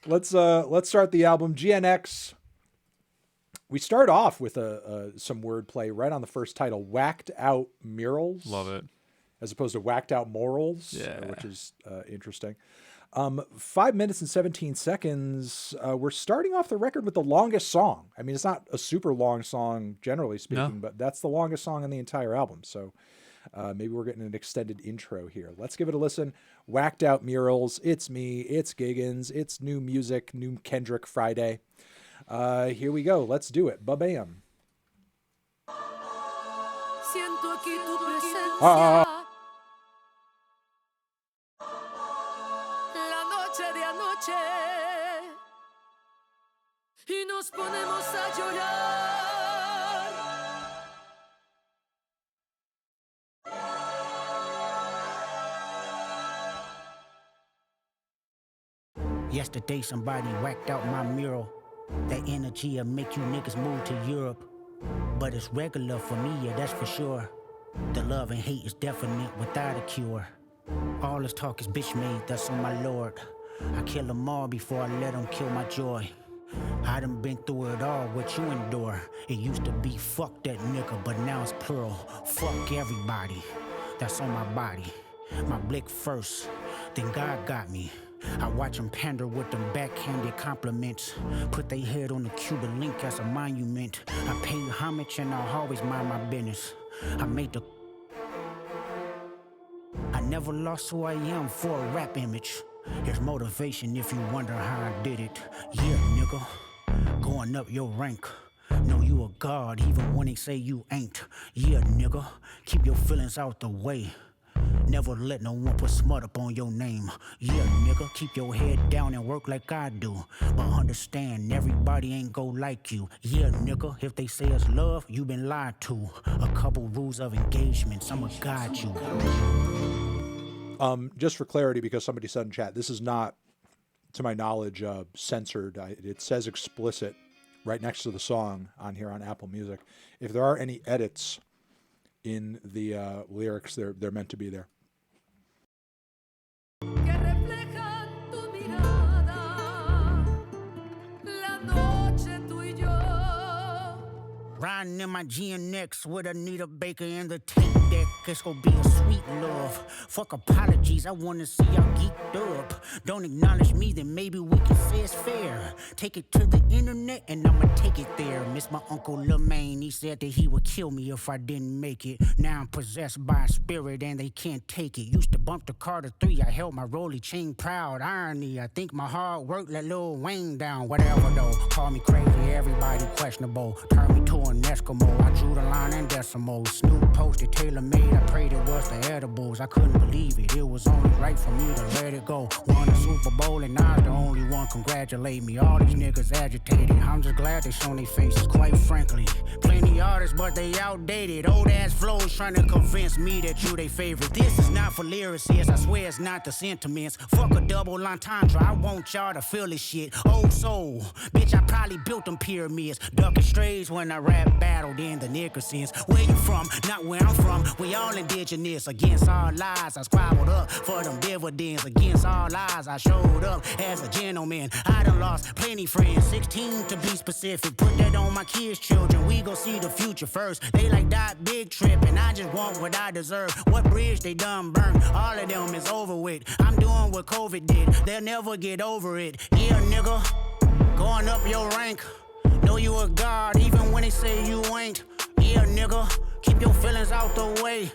Let's start the album. GNX. We start off with some wordplay right on the first title. Whacked out murals. Love it. As opposed to whacked out morals, Yeah. which is interesting. 5 minutes and 17 seconds. We're starting off the record with the longest song. I mean, it's not a super long song, generally speaking, but that's the longest song on the entire album. So maybe we're getting an extended intro here. Let's give it a listen. Whacked out murals. It's me. It's Giggins. It's new music. New Kendrick Friday. Here we go. Let's do it. Ba-bam. Siento aquí tu presencia. La noche de anoche. Y nos ponemos a llorar. Yesterday somebody whacked out my mural. That energy'll make you niggas move to Europe. But it's regular for me, yeah, that's for sure. The love and hate is definite without a cure. All this talk is bitch made, that's on my lord. I kill them all before I let them kill my joy. I done been through it all, what you endure. It used to be fuck that nigga, but now it's plural. Fuck everybody, that's on my body. My blick first, then God got me. I watch them pander with them backhanded compliments. Put they head on the Cuban link as a monument. I pay homage and I'll always mind my business. I never lost who I am for a rap image. There's motivation if you wonder how I did it. Yeah, nigga, going up your rank. Know you a god even when they say you ain't. Yeah, nigga, keep your feelings out the way. Never let no one put smut up on your name. Yeah, nigga, keep your head down and work like I do. But understand, everybody ain't go like you. Yeah, nigga, if they say it's love, you been lied to. A couple rules of engagements, I'ma guide you. Just for clarity, because somebody said in chat, this is not, to my knowledge, censored. It says explicit right next to the song on here on Apple Music. If there are any edits in the lyrics, they're meant to be there. Riding in my GNX with Anita Baker and the tape deck. It's gonna be a sweet love. Fuck apologies, I wanna see y'all geeked up. Don't acknowledge me, then maybe we can say it's fair. Take it to the internet and I'ma take it there. Miss my Uncle Lemaine, he said that he would kill me if I didn't make it. Now I'm possessed by a spirit and they can't take it. Used to bump the Carter 3, I held my rolly chain proud. Irony, I think my hard work let Lil Wayne down. Whatever though, call me crazy, everybody questionable. Turn me to an Eskimo, I drew the line in decimals. Snoop posted tailor-made, I prayed it was the edibles. I couldn't believe it, it was only right for me to let it go. Won a Super Bowl and I was the only one congratulate me. All these niggas agitated, I'm just glad they shown their faces, quite frankly. Plenty artists, but they outdated. Old ass flows trying to convince me that you they favorite. This is not for lyricists, I swear it's not the sentiments. Fuck a double entendre, I want y'all to feel this shit. Old soul, bitch, I probably built them pyramids. Ducking strays when I rap battled in the Nickersons. Where you from? Not where I'm from. We all indigenous. Against all lies, I squabbled up for them dividends. Against all lies, I showed up as a gentleman. I done lost plenty friends, 16 to be specific. Put that on my kids' children. We gon' see the future first. They like that big trip, and I just want what I deserve. What bridge they done burned? All of them is over with. I'm doing what COVID did. They'll never get over it. Yeah, nigga, going up your rank. Know you a god, even when they say you ain't. Yeah, nigga, keep your feelings out the way.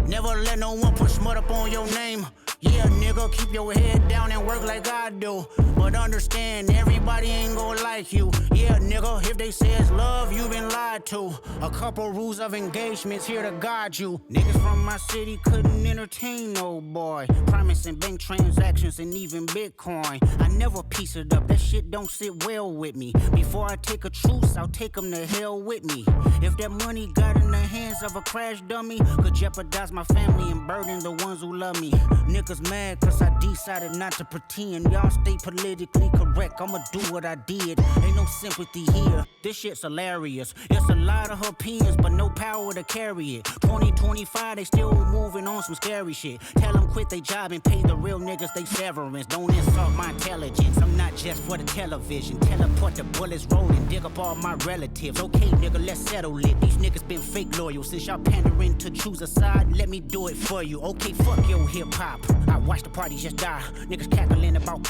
Never let no one put smut up on your name. Yeah, nigga, keep your head down and work like I do. But understand, everybody ain't gon' like you. Yeah, nigga, if they say it's love, you been lied to. A couple rules of engagements here to guide you. Niggas from my city couldn't entertain no boy. Promising bank transactions and even Bitcoin. I never piece it up, that shit don't sit well with me. Before I take a truce, I'll take them to hell with me. If that money got in the hands of a crash dummy, could jeopardize my family and burden the ones who love me. Niggas mad cause I decided not to pretend. Y'all stay politically correct, I'ma do what I did. Ain't no sympathy here, this shit's hilarious. It's a lot of opinions but no power to carry it. 2025 they still moving on some scary shit. Tell them quit they job and pay the real niggas they severance. Don't insult my intelligence, I'm not just for the television. Teleport the bullets rolling, dig up all my relatives. Okay, nigga, let's settle it. These niggas been fake loyal. Since y'all pandering to choose a side, let me do it for you. Okay, fuck your hip-hop. I watch the party just die. Niggas cackling about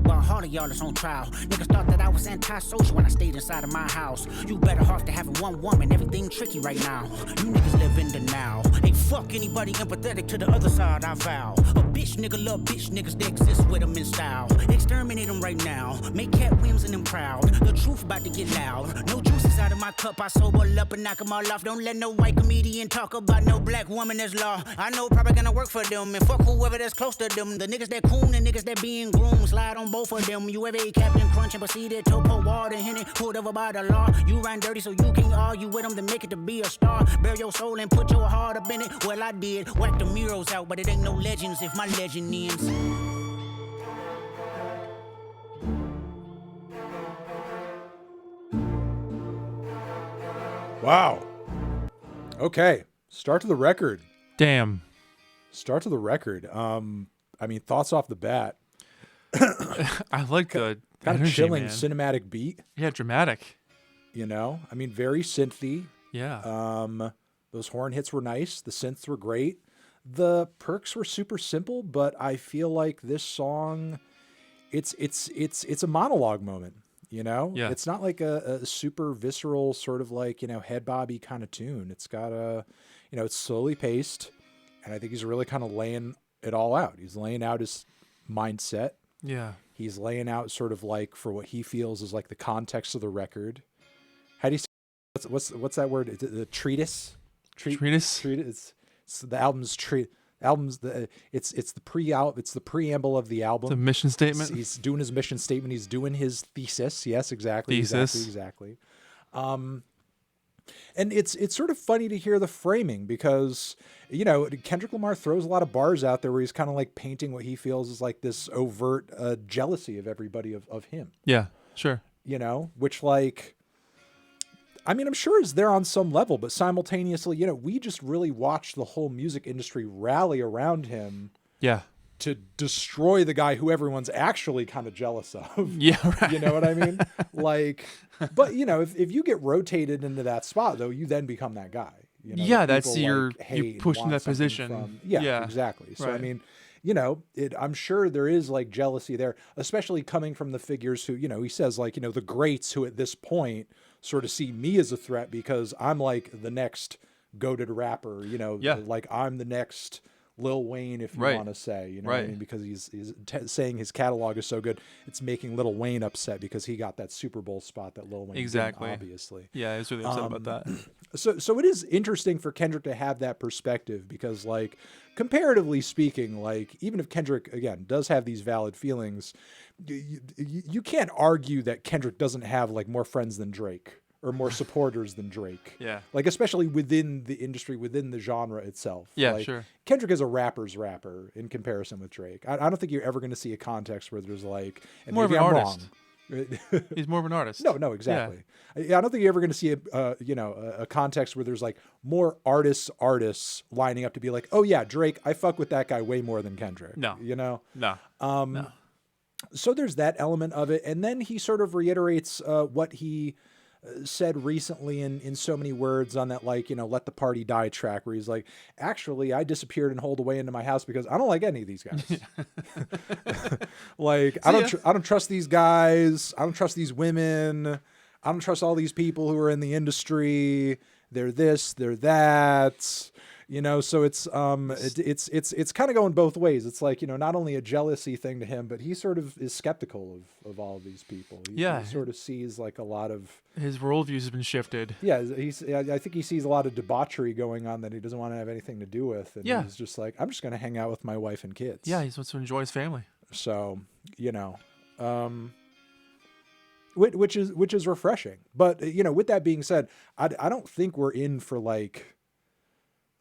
while all of y'all is on trial. Niggas thought that I was antisocial when I stayed inside of my house. You better off to having one woman, everything tricky right now. You niggas live in the now. Ain't fuck anybody empathetic to the other side, I vow. A bitch nigga love bitch niggas that exist with them in style. Exterminate them right now, make Cat Williams and them proud. The truth about to get loud. No juices out of my cup, I sober up and knock them all off. Don't let no white comedian talk about no black woman as law. I know probably gonna work for them, and fuck whoever that's close to them. The niggas that coon and niggas that being groomed, slide on both of them. You ever ate Captain Crunch and proceeded to pour water in it? Pulled over by the law. You ran dirty so you can't argue with them to make it to be a star. Bear your soul and put your heart up in it. Well, I did. Whack the murals out, but it ain't no legends if my legend ends. Wow. Okay. Start to the record. Damn. Start to the record. I mean, thoughts off the bat. I like the Kind of energy, chilling man. cinematic beat. Yeah, dramatic. You know, I mean, very synthy. Yeah. Those horn hits were nice. The synths were great. The perks were super simple, but I feel like this song, it's a monologue moment. You know, Yeah. It's not like a super visceral sort of like, you know, head bobby kind of tune. It's got it's slowly paced, and I think he's really kind of laying it all out. He's laying out his mindset. Yeah. He's laying out sort of like for what he feels is like the context of the record. How do you say, what's that word? The treatise? Treatise? Treatise. It's the album's it's the preamble of the album. The mission statement. He's doing his mission statement. He's doing his thesis. Yes, exactly. Thesis. Exactly. And it's sort of funny to hear the framing because, you know, Kendrick Lamar throws a lot of bars out there where he's kind of like painting what he feels is like this overt jealousy of everybody of him, Yeah, sure. you know, which like, I mean, I'm sure is there on some level, but simultaneously, you know, we just really watched the whole music industry rally around him Yeah. to destroy the guy who everyone's actually kind of jealous of. Yeah, right. You know what I mean? Like, but you know, if you get rotated into that spot though, you then become that guy. You know, Yeah, that that's people, you're like, hate you and push in want that something position. from. Yeah, exactly. So I right. mean, you know, I'm sure there is like jealousy there, especially coming from the figures who, you know, he says like, you know, the greats who at this point sort of see me as a threat because I'm like the next goated rapper, you know, Yeah. like I'm the next Lil Wayne, if you Right. want to say, you know what I Right. mean? Because he's saying his catalog is so good, it's making Lil Wayne upset because he got that Super Bowl spot that Lil Wayne Exactly. didn't, obviously. Yeah, I was really upset about that. So it is interesting for Kendrick to have that perspective because, like, comparatively speaking, like, even if Kendrick, again, does have these valid feelings, you can't argue that Kendrick doesn't have, like, more friends than Drake or more supporters than Drake. Yeah. Like, especially within the industry, within the genre itself. Yeah, Like, sure. Kendrick is a rapper's rapper in comparison with Drake. I don't think you're ever going to see a context where there's, like, and More of maybe an I'm artist. wrong. He's more of an artist. No, exactly. I don't think you're ever going to see a context where there's like more artists lining up to be like, oh yeah, Drake, I fuck with that guy way more than Kendrick. No. You know? No. So there's that element of it. And then he sort of reiterates what he said recently in so many words on that, like, you know, Let the Party Die track where he's like, actually, I disappeared and holed away into my house because I don't like any of these guys. Like, I don't trust these guys. I don't trust these women. I don't trust all these people who are in the industry. They're this, they're that. You know, so it's kind of going both ways. It's like, you know, not only a jealousy thing to him, but he sort of is skeptical of all of these people. He sort of sees like a lot of His worldview has been shifted. I think he sees a lot of debauchery going on that he doesn't want to have anything to do with, and he's just like, I'm just going to hang out with my wife and kids. Yeah, he wants to enjoy his family. So, you know, which is refreshing. But you know, with that being said, I don't think we're in for like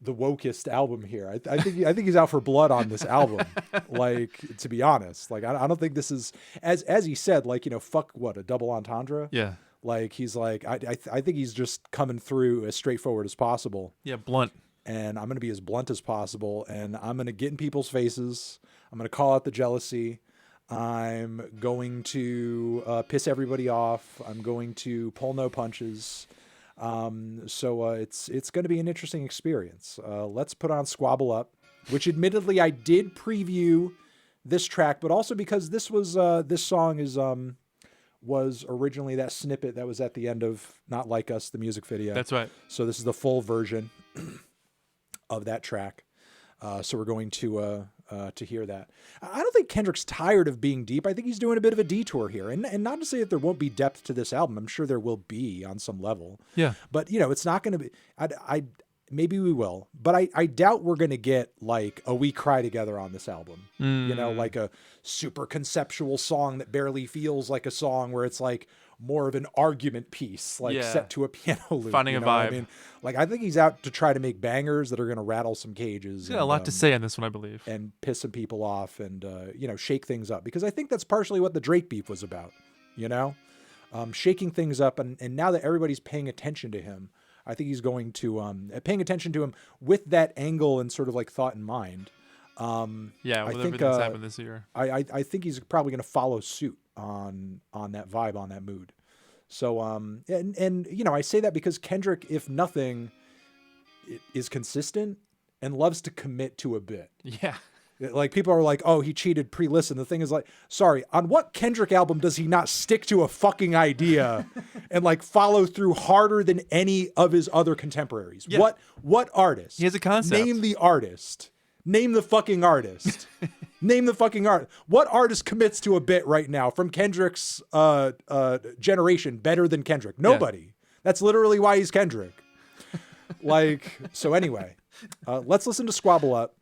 the wokest album here. I think he's out for blood on this album. Like, to be honest, like I don't think this is as he said, like, you know, fuck what, a double entendre. Yeah. Like he's like, I think he's just coming through as straightforward as possible. Yeah, blunt. And I'm going to be as blunt as possible. And I'm going to get in people's faces. I'm going to call out the jealousy. I'm going to piss everybody off. I'm going to pull no punches. So it's going to be an interesting experience. Let's put on Squabble Up, which admittedly I did preview this track, but also because this song was originally that snippet that was at the end of Not Like Us, the music video. That's right. So this is the full version of that track. So we're going to hear that. I don't think Kendrick's tired of being deep. I think he's doing a bit of a detour here, and not to say that there won't be depth to this album. I'm sure there will be on some level. Yeah. But it's not going to be. Maybe we will, but I doubt we're going to get like a We Cry Together on this album. Like a super conceptual song that barely feels like a song, where it's like more of an argument piece, like set to a piano loop. Finding a vibe. I mean, like, I think he's out to try to make bangers that are going to rattle some cages. Yeah, a lot to say on this one, I believe. And piss some people off and, shake things up. Because I think that's partially what the Drake beef was about, shaking things up. And now that everybody's paying attention to him, I think he's going to, paying attention to him with that angle and sort of like thought in mind. With everything that's happened this year. I think he's probably going to follow suit on that vibe, on that mood. So, I say that because Kendrick, if nothing, is consistent and loves to commit to a bit. Yeah. Like, people are like, oh, he cheated pre-listen. The thing is, like, sorry, on what Kendrick album does he not stick to a fucking idea and like follow through harder than any of his other contemporaries? Yeah. What artist? He has a concept. Name the artist. Name the fucking artist. Name the fucking art. What artist commits to a bit right now from Kendrick's generation better than Kendrick? Nobody. Yeah. That's literally why he's Kendrick. So anyway, let's listen to Squabble Up.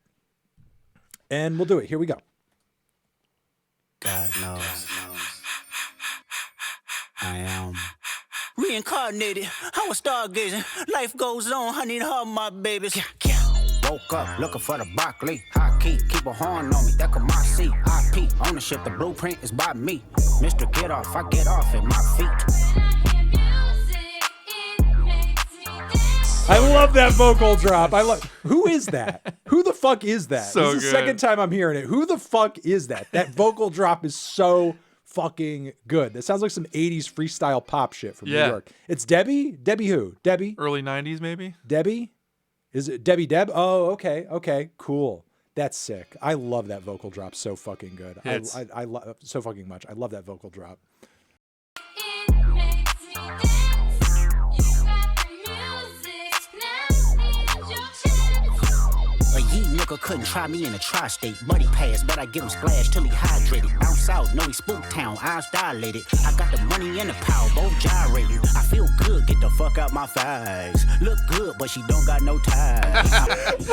And we'll do it. Here we go. God knows. I am reincarnated. I was stargazing. Life goes on. I need her, my babies. Woke up looking for the broccoli. High key, keep a horn on me. That could my seat. IP ownership. The blueprint is by me. Mr. Get Off. I get off at my feet. I love that vocal drop. Who is that? Who the fuck is that? So this is the second time I'm hearing it. Who the fuck is that? That vocal drop is so fucking good. That sounds like some 80s freestyle pop shit from New York. It's Debbie? Debbie who? Debbie? Early 90s, maybe? Debbie? Is it Debbie Deb? Oh, okay. Okay, cool. That's sick. I love that vocal drop so fucking good. I love so fucking much. I love that vocal drop. A yeet nigga couldn't try me in a tri-state. Buddy pass, but I give him splash till he hydrated. Down south, know he spook town, eyes dilated. I got the money and the power, both gyrating. I feel good, get the fuck out my face. Look good, but she don't got no ties.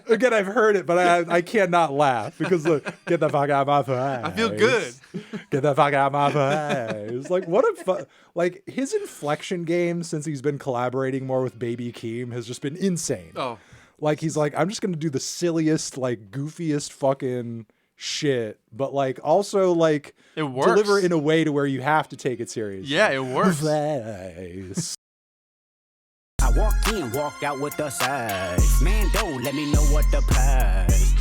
Again, I've heard it, but I cannot laugh because look, get the fuck out of my face. I feel good. Get the fuck out of my face. Like, what a like, his inflection game since he's been collaborating more with Baby Keem has just been insane. Oh. Like, he's like, I'm just going to do the silliest, like, goofiest fucking shit, but, like, also, like, it works. Deliver in a way to where you have to take it seriously. Yeah, it works. I walked in, walked out with the size. Man, don't let me know what the price.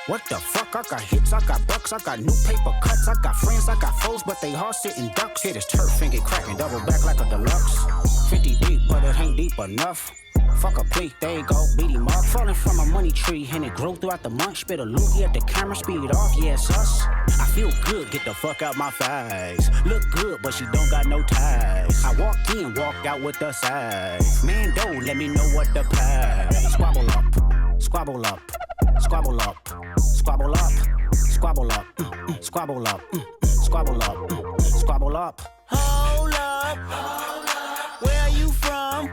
What the fuck? I got hits, I got bucks, I got new paper cuts, I got friends, I got foes, but they all sitting ducks. Hit his turf and get cracking, double back like a deluxe. 50 deep, but it ain't deep enough. Fuck a plate, there you go, beat him up. Falling from a money tree, and it grew throughout the month. Spit a loogie at the camera, speed off, yes, us. I feel good, get the fuck out my face. Look good, but she don't got no ties. I walked in, walked out with the size. Man, don't let me know what the price. Squabble up, squabble up, squabble up, squabble up, squabble up, squabble up, squabble up, squabble up. Hold up, where are you from?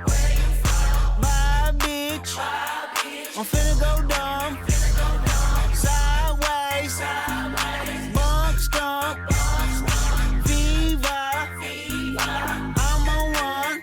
My bitch, I'm finna go dumb. Sideways, bunk stump, Viva, I'm on one.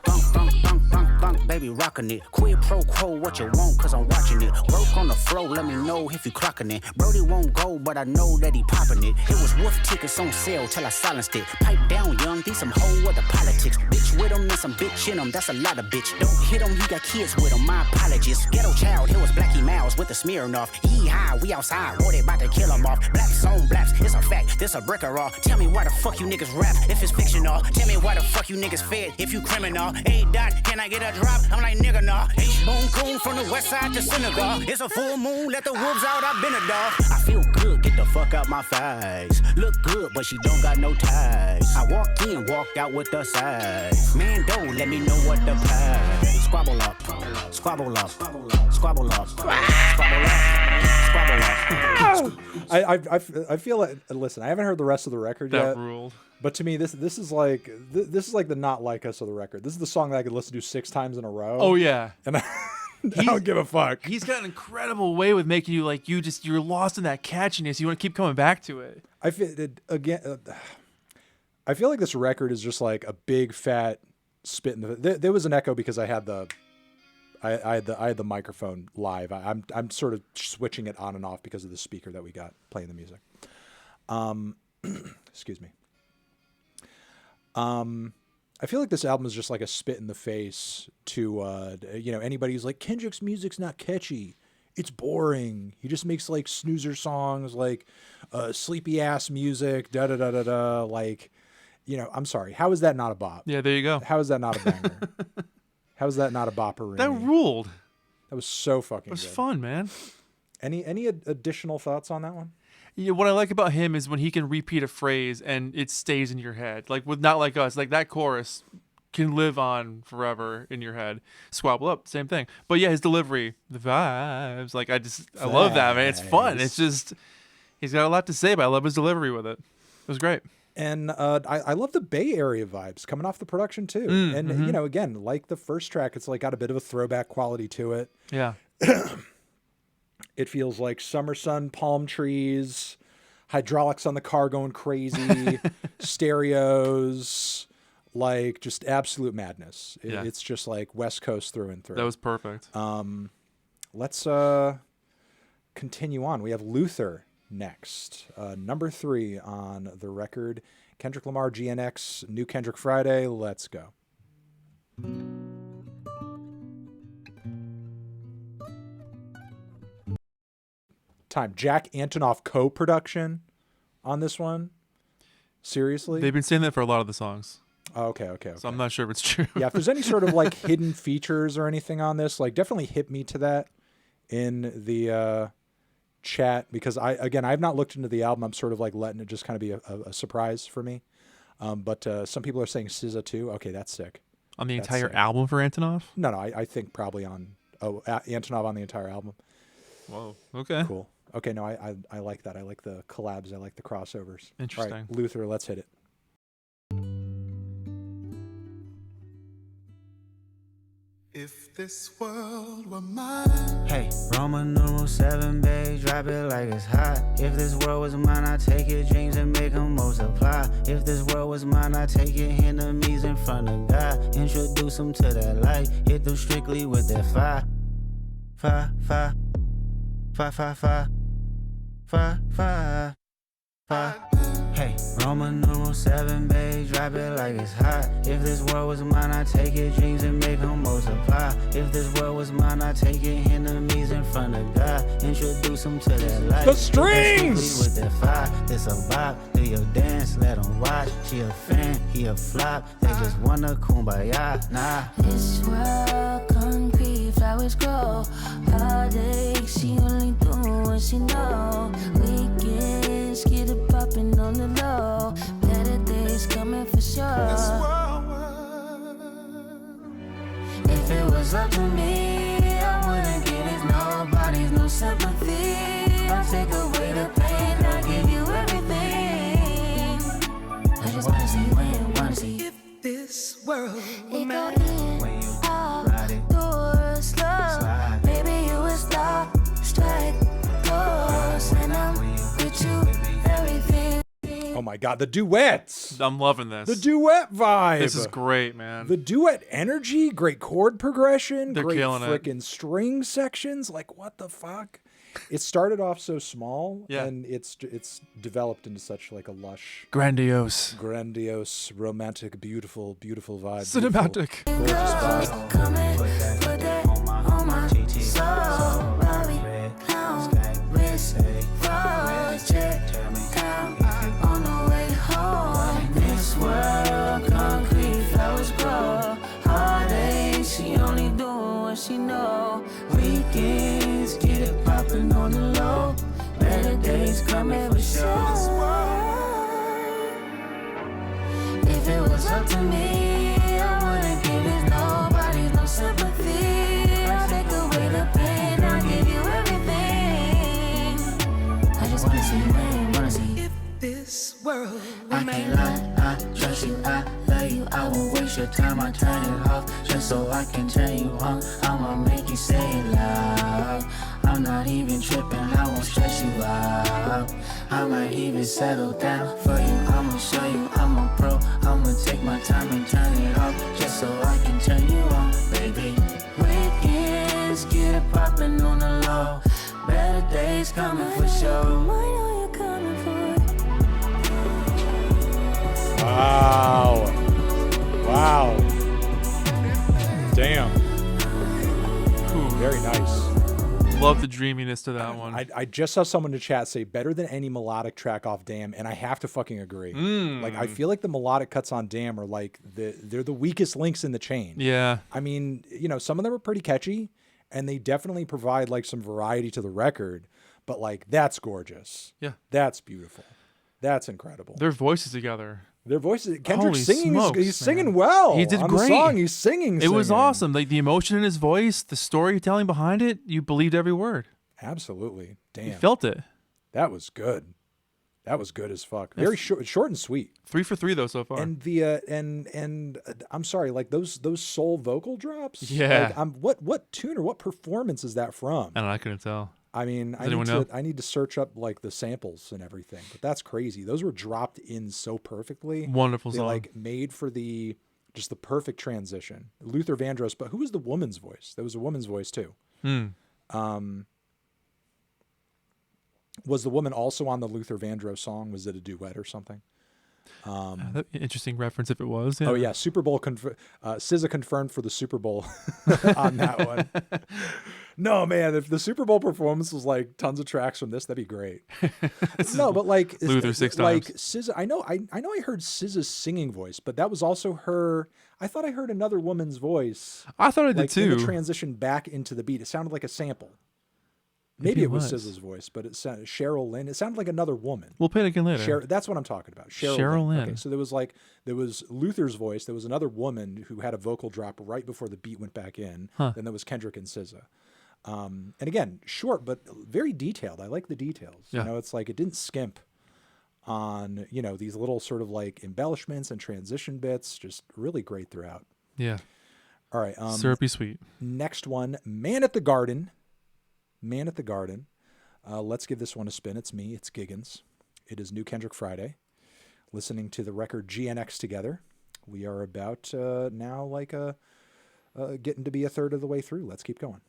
Thunk, thunk, thunk, thunk, thunk, baby, rock rocking it. Quid pro quo, what you want, cause I'm watching it. Work on the flow, let me know if you clocking it. Brody won't go, but I know that he popping it. It was wolf tickets on sale till I silenced it. Pipe down, young, these some whole other politics. Bitch with him and some bitch in him, that's a lot of bitch. Don't hit him, he got kids with him, my apologies. Ghetto child, here was Blackie Miles with the Smirnoff. Yee-haw, we outside, boy, they about to kill him off. Blaps on blaps, it's a fact, this a bricker raw. Tell me why the fuck you niggas rap if it's fictional. Tell me why the fuck you niggas fed if you criminal. Hey, Dot, can I get a drop? I'm like, nigga, nah. H-Bone Coon from the west side to Senegal. It's a full moon, let the wolves out, I've been a dog. I feel good, get the fuck out my face. Look good, but she don't got no ties. I walked in, walked out with the size. Man, don't let me know what the price. Squabble up, squabble up, squabble up, squabble up, squabble up. I feel like, listen, I haven't heard the rest of the record yet. That ruled. But to me, this is like the not like us of the record. This is the song that I could listen to 6 times in a row. Oh yeah, and I don't give a fuck. He's got an incredible way with making you like you're lost in that catchiness. You want to keep coming back to it. I feel like this record is just like a big fat spit in the. There was an echo because I had the microphone live. I'm sort of switching it on and off because of the speaker that we got playing the music. Excuse me. I feel like this album is just like a spit in the face to anybody who's like, Kendrick's music's not catchy. It's boring. He just makes like snoozer songs, like sleepy ass music, da da da da da. Like, I'm sorry. How is that not a bop? Yeah, there you go. How is that not a banger? How is that not a bopper? That ruled. That was so fucking good. It was fun, man. Any additional thoughts on that one? Yeah, what I like about him is when he can repeat a phrase and it stays in your head. Like with Not Like Us, like that chorus can live on forever in your head. Squabble Up, same thing. But yeah, his delivery, the vibes, like I love that, man. It's fun. It's just, he's got a lot to say, but I love his delivery with it. It was great. And I love the Bay Area vibes coming off the production too. And again, like the first track, it's like got a bit of a throwback quality to it. Yeah. It feels like summer sun, palm trees, hydraulics on the car going crazy, stereos, like just absolute madness. It's just like West Coast through and through. That was perfect. Let's continue on. We have Luther next. Number 3 on the record. Kendrick Lamar, GNX, New Kendrick Friday. Let's go. Time. Jack Antonoff co-production on this one. Seriously? They've been saying that for a lot of the songs. Oh, okay. So I'm not sure if it's true. Yeah, if there's any sort of like hidden features or anything on this, like definitely hit me to that in the chat, because I've not looked into the album. I'm sort of like letting it just kind of be a surprise for me. But some people are saying SZA too. Okay, that's sick. On the entire album for Antonov? No, I think probably on Antonov on the entire album. Whoa. Okay. Cool. Okay, no, I like that. I like the collabs. I like the crossovers. Interesting. All right, Luther, let's hit it. If this world were mine. Hey, Roman numeral 7, babe, drop it like it's hot. If this world was mine, I take your dreams and make them multiply. If this world was mine, I take your enemies in front of God. Introduce them to that light, hit them strictly with that fire. Fire, fire, fire, fire, fire, fire, fire, fire. Hey, Roman numeral 7, babe, drop it like it's hot. If this world was mine, I take your dreams and make them multiply. If this world was mine, I take your enemies in front of God. Introduce them to that light. The strings! With that fire, this a bop, do your dance, let them watch. She a fan, he a flop, they just wanna kumbaya, nah. This world concrete, flowers grow. Heartache, she only do what she know. Weekends, get it popping on the low. Better days coming for sure. If it was up to me, I wouldn't get it. Nobody's no sympathy. I'll take away the pain. I'll give you everything. I just wanna see when, wanna see. If this world were It go mine. in, out, door, slow. Maybe you would stop, strike, pose, and I'm with you, everything. Oh my God, the duets. I'm loving this. The duet vibe. This is great, man. The duet energy, great chord progression, They're great killing it. freaking string sections. Like, what the fuck? It started off so small, Yeah. and it's developed into such like a lush, Grandiose. grandiose, romantic, beautiful vibe. Cinematic. Beautiful, gorgeous vibe. Come and put that on my soul. Bobby, pound, wrist, froze, check, count on the way home. This world, concrete flowers grow. Heartache, she only doing what she know. Weekends, get it poppin' on the low. Better days coming for sure. If it was up to me, I wouldn't give this nobody no sympathy. I'll take away the pain, I'll give you everything. I just wanna see you win, wanna see. If this world I can't lie, I trust you, I love you. I won't waste your time, I turn it off just so I can turn you on. I'ma make you say it loud. I'm not even tripping, I won't stress you out. I might even settle down for you. I'ma show you I'm a pro. I'ma take my time and turn it off just so I can turn you on, baby. Weekends, get it poppin' on the low. Better days coming for sure. I know you're coming for it. Wow. Damn. Ooh, Very nice. love the dreaminess to that one. I just saw someone in chat say better than any melodic track off Damn, and I have to fucking agree. Like, I feel like the melodic cuts on Damn are like they're the weakest links in the chain. Yeah. I mean, some of them are pretty catchy, and they definitely provide like some variety to the record. But like, that's gorgeous. Yeah. That's beautiful. That's incredible. Their voices together. Their voices. Kendrick's Holy singing. smokes, He's man. singing well. He did on great. The song. He's singing. It was singing. awesome. Like the emotion in his voice, the storytelling behind it, you believed every word. Absolutely. Damn. You felt it. That was good. That was good as fuck. Very short and sweet. 3 for 3 though so far. And the and I'm sorry, like those soul vocal drops. Yeah. Like, what tune or what performance is that from? I don't know, I couldn't tell. I mean, anyone know? I need to search up like the samples and everything. But that's crazy. Those were dropped in so perfectly. Wonderful They song. like made for just the perfect transition. Luther Vandross, but who was the woman's voice? There was a woman's voice too. Was the woman also on the Luther Vandross song? Was it a duet or something? Interesting reference if it was. Yeah. Oh yeah, Super Bowl. SZA confirmed for the Super Bowl on that one. No man, if the Super Bowl performance was like tons of tracks from this, that'd be great. No, but like Luther 6 like times. SZA. I know I heard SZA's singing voice, but that was also her. I thought I heard another woman's voice. I thought I did Like in too. the transition back into the beat. It sounded like a sample. Maybe it was SZA's voice, but it sounded Cheryl Lynn. It sounded like another woman. We'll play it again later. That's what I'm talking about. Cheryl Lynn. Okay, so there was Luther's voice. There was another woman who had a vocal drop right before the beat went back in. Huh. Then there was Kendrick and SZA. And again, short but very detailed. I like the details. Yeah. It's like it didn't skimp on these little sort of like embellishments and transition bits. Just really great throughout. Yeah. All right. Syrupy sweet. Next one, Man at the Garden. Man at the Garden. Let's give this one a spin. It's me. It's Giggins. It is New Kendrick Friday. Listening to the record GNX together. We are about now like getting to be a third of the way through. Let's keep going.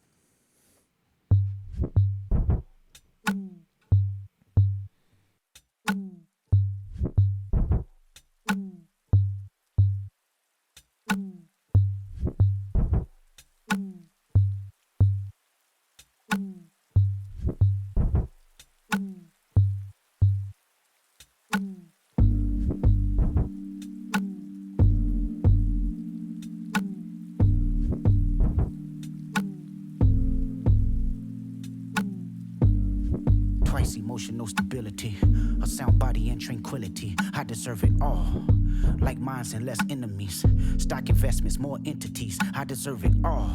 Twice emotional stability, a sound body and tranquility. I deserve it all. Like minds and less enemies. Stock investments, more entities. I deserve it all.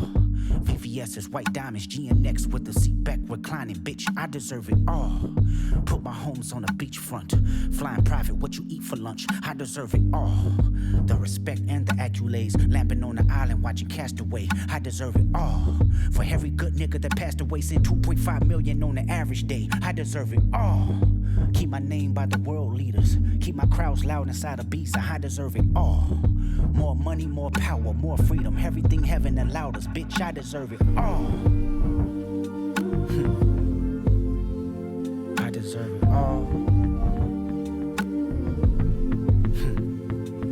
VVS's white diamonds, GNX with the seat back reclining, bitch. I deserve it all. Put my homes on a beachfront. Flying private, what you eat for lunch. I deserve it all. The respect and the accolades. Lamping on the island, watching Castaway. I deserve it all. For every good nigga that passed away, send 2.5 million on the average day. I deserve it all. Keep my name by the world leaders. Keep my crowds loud inside of beats, I deserve it all. More money, more power, more freedom. Everything heaven allowed us, bitch, I deserve it all. I deserve it all.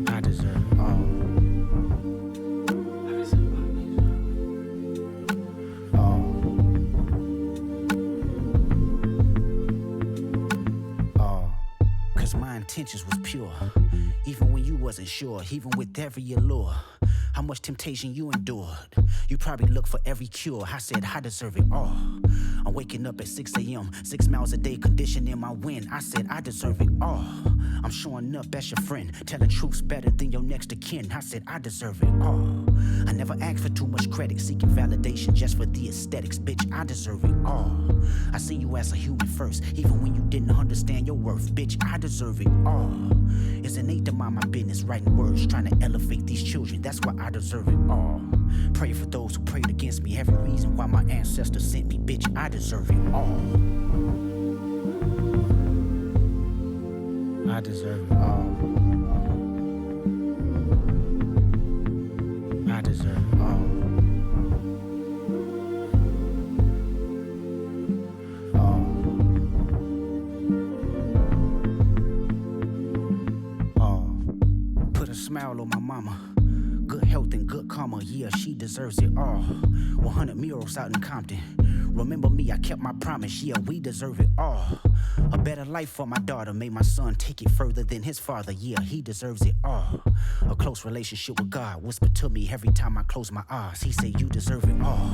I deserve it all. My intentions was pure, even when you wasn't sure, even with every allure. How much temptation you endured. You probably look for every cure. I said I deserve it all. I'm waking up at 6 a.m., 6 miles a day, conditioning my wind. I said I deserve it all. I'm showing up as your friend, telling truths better than your next of kin. I said I deserve it all. I never asked for too much credit, seeking validation just for the aesthetics. Bitch, I deserve it all. I see you as a human first, even when you didn't understand your worth. Bitch, I deserve it all. It's innate to mind my business, writing words, trying to elevate these children. That's why I deserve it all. Pray for those who prayed against me. Every reason why my ancestors sent me. Bitch, I deserve it all. I deserve it all. I deserve it all. Put a smile on my mama. Good health and good karma, yeah, she deserves it all. 100 murals out in Compton. Remember me, I kept my promise, yeah, we deserve it all. A better life for my daughter, made my son take it further than his father, yeah, he deserves it all. A close relationship with God, whispered to me every time I close my eyes. He said, you deserve it all.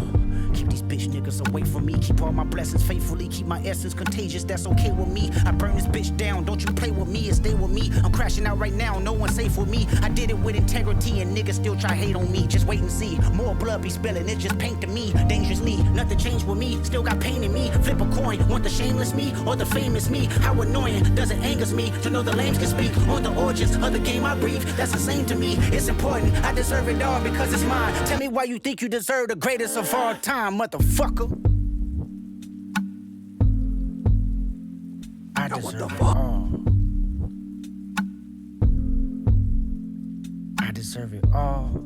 Keep these bitch niggas away from me, keep all my blessings faithfully, keep my essence contagious, that's okay with me. I burn this bitch down, don't you play with me and stay with me. I'm crashing out right now, no one's safe with me. I did it with integrity and niggas still try hate on me. Just wait and see, more blood be spilling, it's just paint to me. Dangerously, nothing changed with me, still got pain in me. Flip a coin, want the shameless me or the famous me? How annoying does it angers me to know the lames can speak on the origins of the game I breathe? That's the same to me, it's important, I deserve it all because it's mine. Tell me why you think you deserve the greatest of all time, motherfucker. I deserve it all. I deserve it all.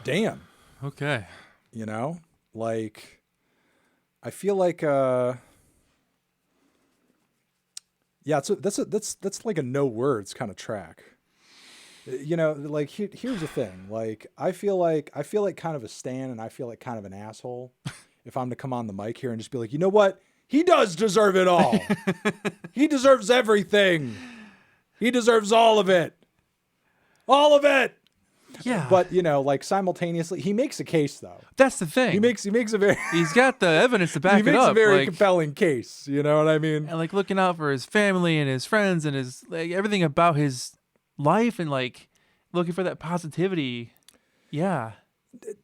Damn. Okay. You know, like, I feel like, yeah, that's like a no words kind of track. You know, like here's the thing. Like, I feel like kind of a stan, and I feel like kind of an asshole if I'm to come on the mic here and just be like, you know what? He does deserve it all. He deserves everything. He deserves all of it. All of it. Yeah. But, you know, like, simultaneously, he makes a case, though. That's the thing. He makes a very... He's got the evidence to back it up. He makes a very like, compelling case, you know what I mean? And, like, looking out for his family and his friends and his, like, everything about his life and, like, looking for that positivity. Yeah.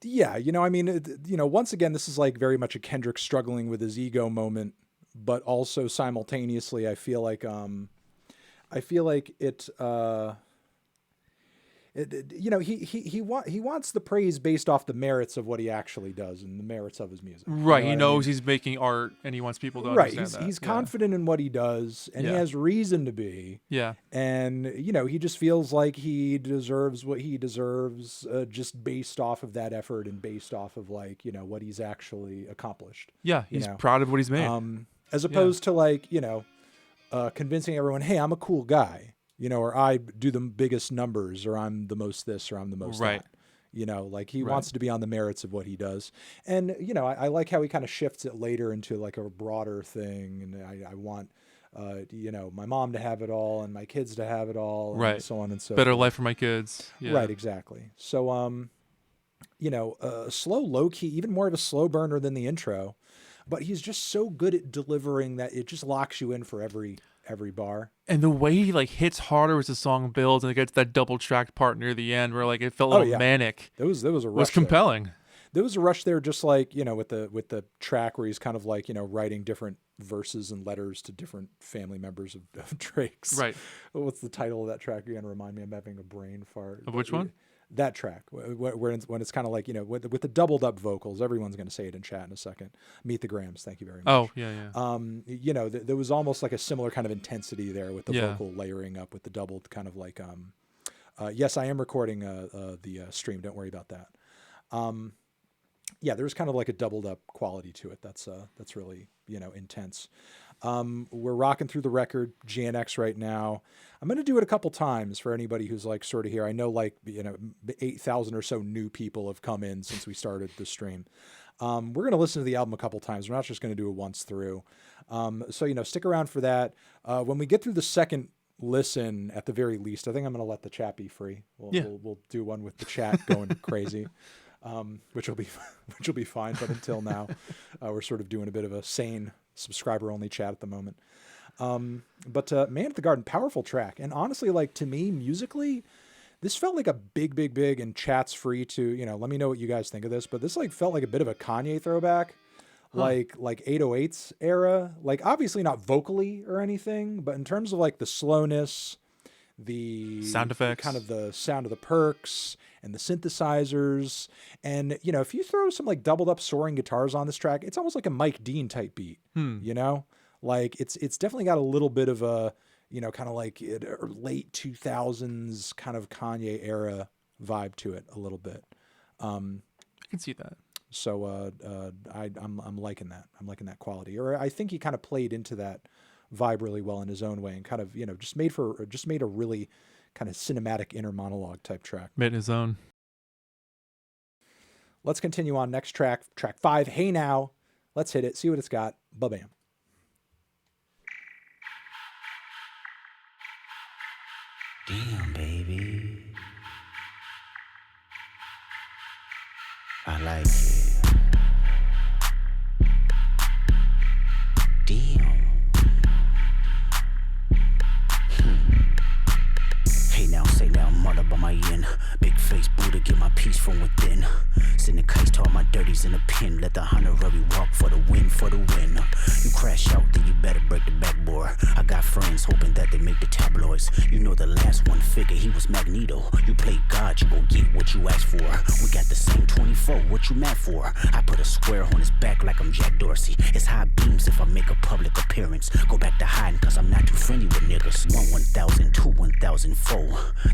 Yeah, you know, I mean, you know, once again, this is, like, very much a Kendrick struggling with his ego moment, but also simultaneously, I feel like it... you know, he wants the praise based off the merits of what he actually does and the merits of his music. Right. You know he knows he's making art and he wants people to understand that. He's confident in what he does, and he has reason to be. Yeah. And, you know, he just feels like he deserves what he deserves just based off of that effort and based off of, like, you know, what he's actually accomplished. Yeah. He's proud of what he's made. As opposed to, like, you know, convincing everyone, hey, I'm a cool guy. You know, or I do the biggest numbers, or I'm the most this, or I'm the most that. You know, like, he wants to be on the merits of what he does. And, you know, I like how he kind of shifts it later into, like, a broader thing. And I want, you know, my mom to have it all and my kids to have it all. And so on and so Better forth. life for my kids. Yeah. Right, exactly. So, you know, slow, low key, even more of a slow burner than the intro. But he's just so good at delivering that it just locks you in for every bar. And the way he, like, hits harder as the song builds and it gets that double tracked part near the end where, like, it felt a little manic. There was a rush. Was compelling. There was a rush there, just like, you know, with the track where he's kind of, like, you know, writing different verses and letters to different family members of Drake's. Right. What's the title of that track again? Remind me, I'm having a brain fart. Of which one? That track, when it's kind of like, with the doubled up vocals. Everyone's going to say it in chat in a second. Meet the Grams. Thank you very much. Oh, yeah. There was almost like a similar kind of intensity there with the Yeah. vocal layering up with the doubled kind of like, yes, I am recording the stream. Don't worry about that. Yeah, there's kind of like a doubled up quality to it. That's really, intense. We're rocking through the record, GNX right now. I'm going to do it a couple times for anybody who's like sort of here. I know 8,000 or so new people have come in since we started the stream. We're going to listen to the album a couple times. We're not just going to do it once through. So, stick around for that. When we get through the second listen, at the very least, I think I'm going to let the chat be free. We'll do one with the chat going crazy. Which will be fine. But until now, we're sort of doing a bit of a sane subscriber only chat at the moment. But Man at the Garden, powerful track. And honestly, like to me, musically, this felt like a big, and chat's free to, let me know what you guys think of this. But this like felt like a bit of a Kanye throwback, like 808s era, like obviously not vocally or anything, but in terms of like the slowness, the sound effects, kind of the sound of the perks and the synthesizers. And, if you throw some like doubled up soaring guitars on this track, it's almost like a Mike Dean type beat, like it's definitely got a little bit of a, kind of like late 2000s kind of Kanye era vibe to it a little bit. I can see that. So I'm liking that. I'm liking that quality, or I think he kind of played into that vibe really well in his own way and kind of, just made a really kind of cinematic inner monologue type track. Made his own. Let's continue on. Next track 5, Hey Now. Let's hit it, see what it's got. Ba-bam. Damn, baby. I like it. Damn. Hey now, say now, mother by my yin. Big face Buddha, get my peace from within. Send the kites to all my dirties in a pin. Let the honorary walk for the win, for the win. You crash out, then you better break the backboard. I got friends hoping that they make the tabloids. You know the last one figure, he was Magneto. You play God, you gon' get what you asked for. We got the same 24, what you mad for? I put a square on his back like I'm Jack Dorsey. It's high beams if I make a public appearance. Go back to hiding cause I'm not too friendly with niggas. 1,000, 2, 1,004.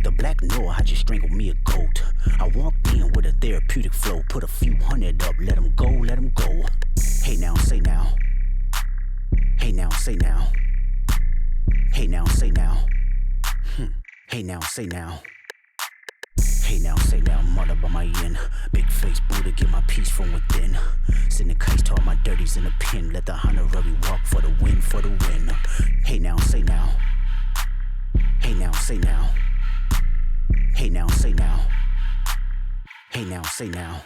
The black Noah, I just strangled me a goat. I walked in with a therapeutic flow. Put a few hundred up, let him go, let him go. Hey now, say now. Hey now, say now. Hey now, say now. Hey now, say now. Hey now, say now, mother by my yin. Big face Buddha, get my peace from within. Send the kites to all my dirties in a pin. Let the honorary walk for the win, for the win. Hey now, say now. Hey now, say now. Hey now, say now. Hey now, say now.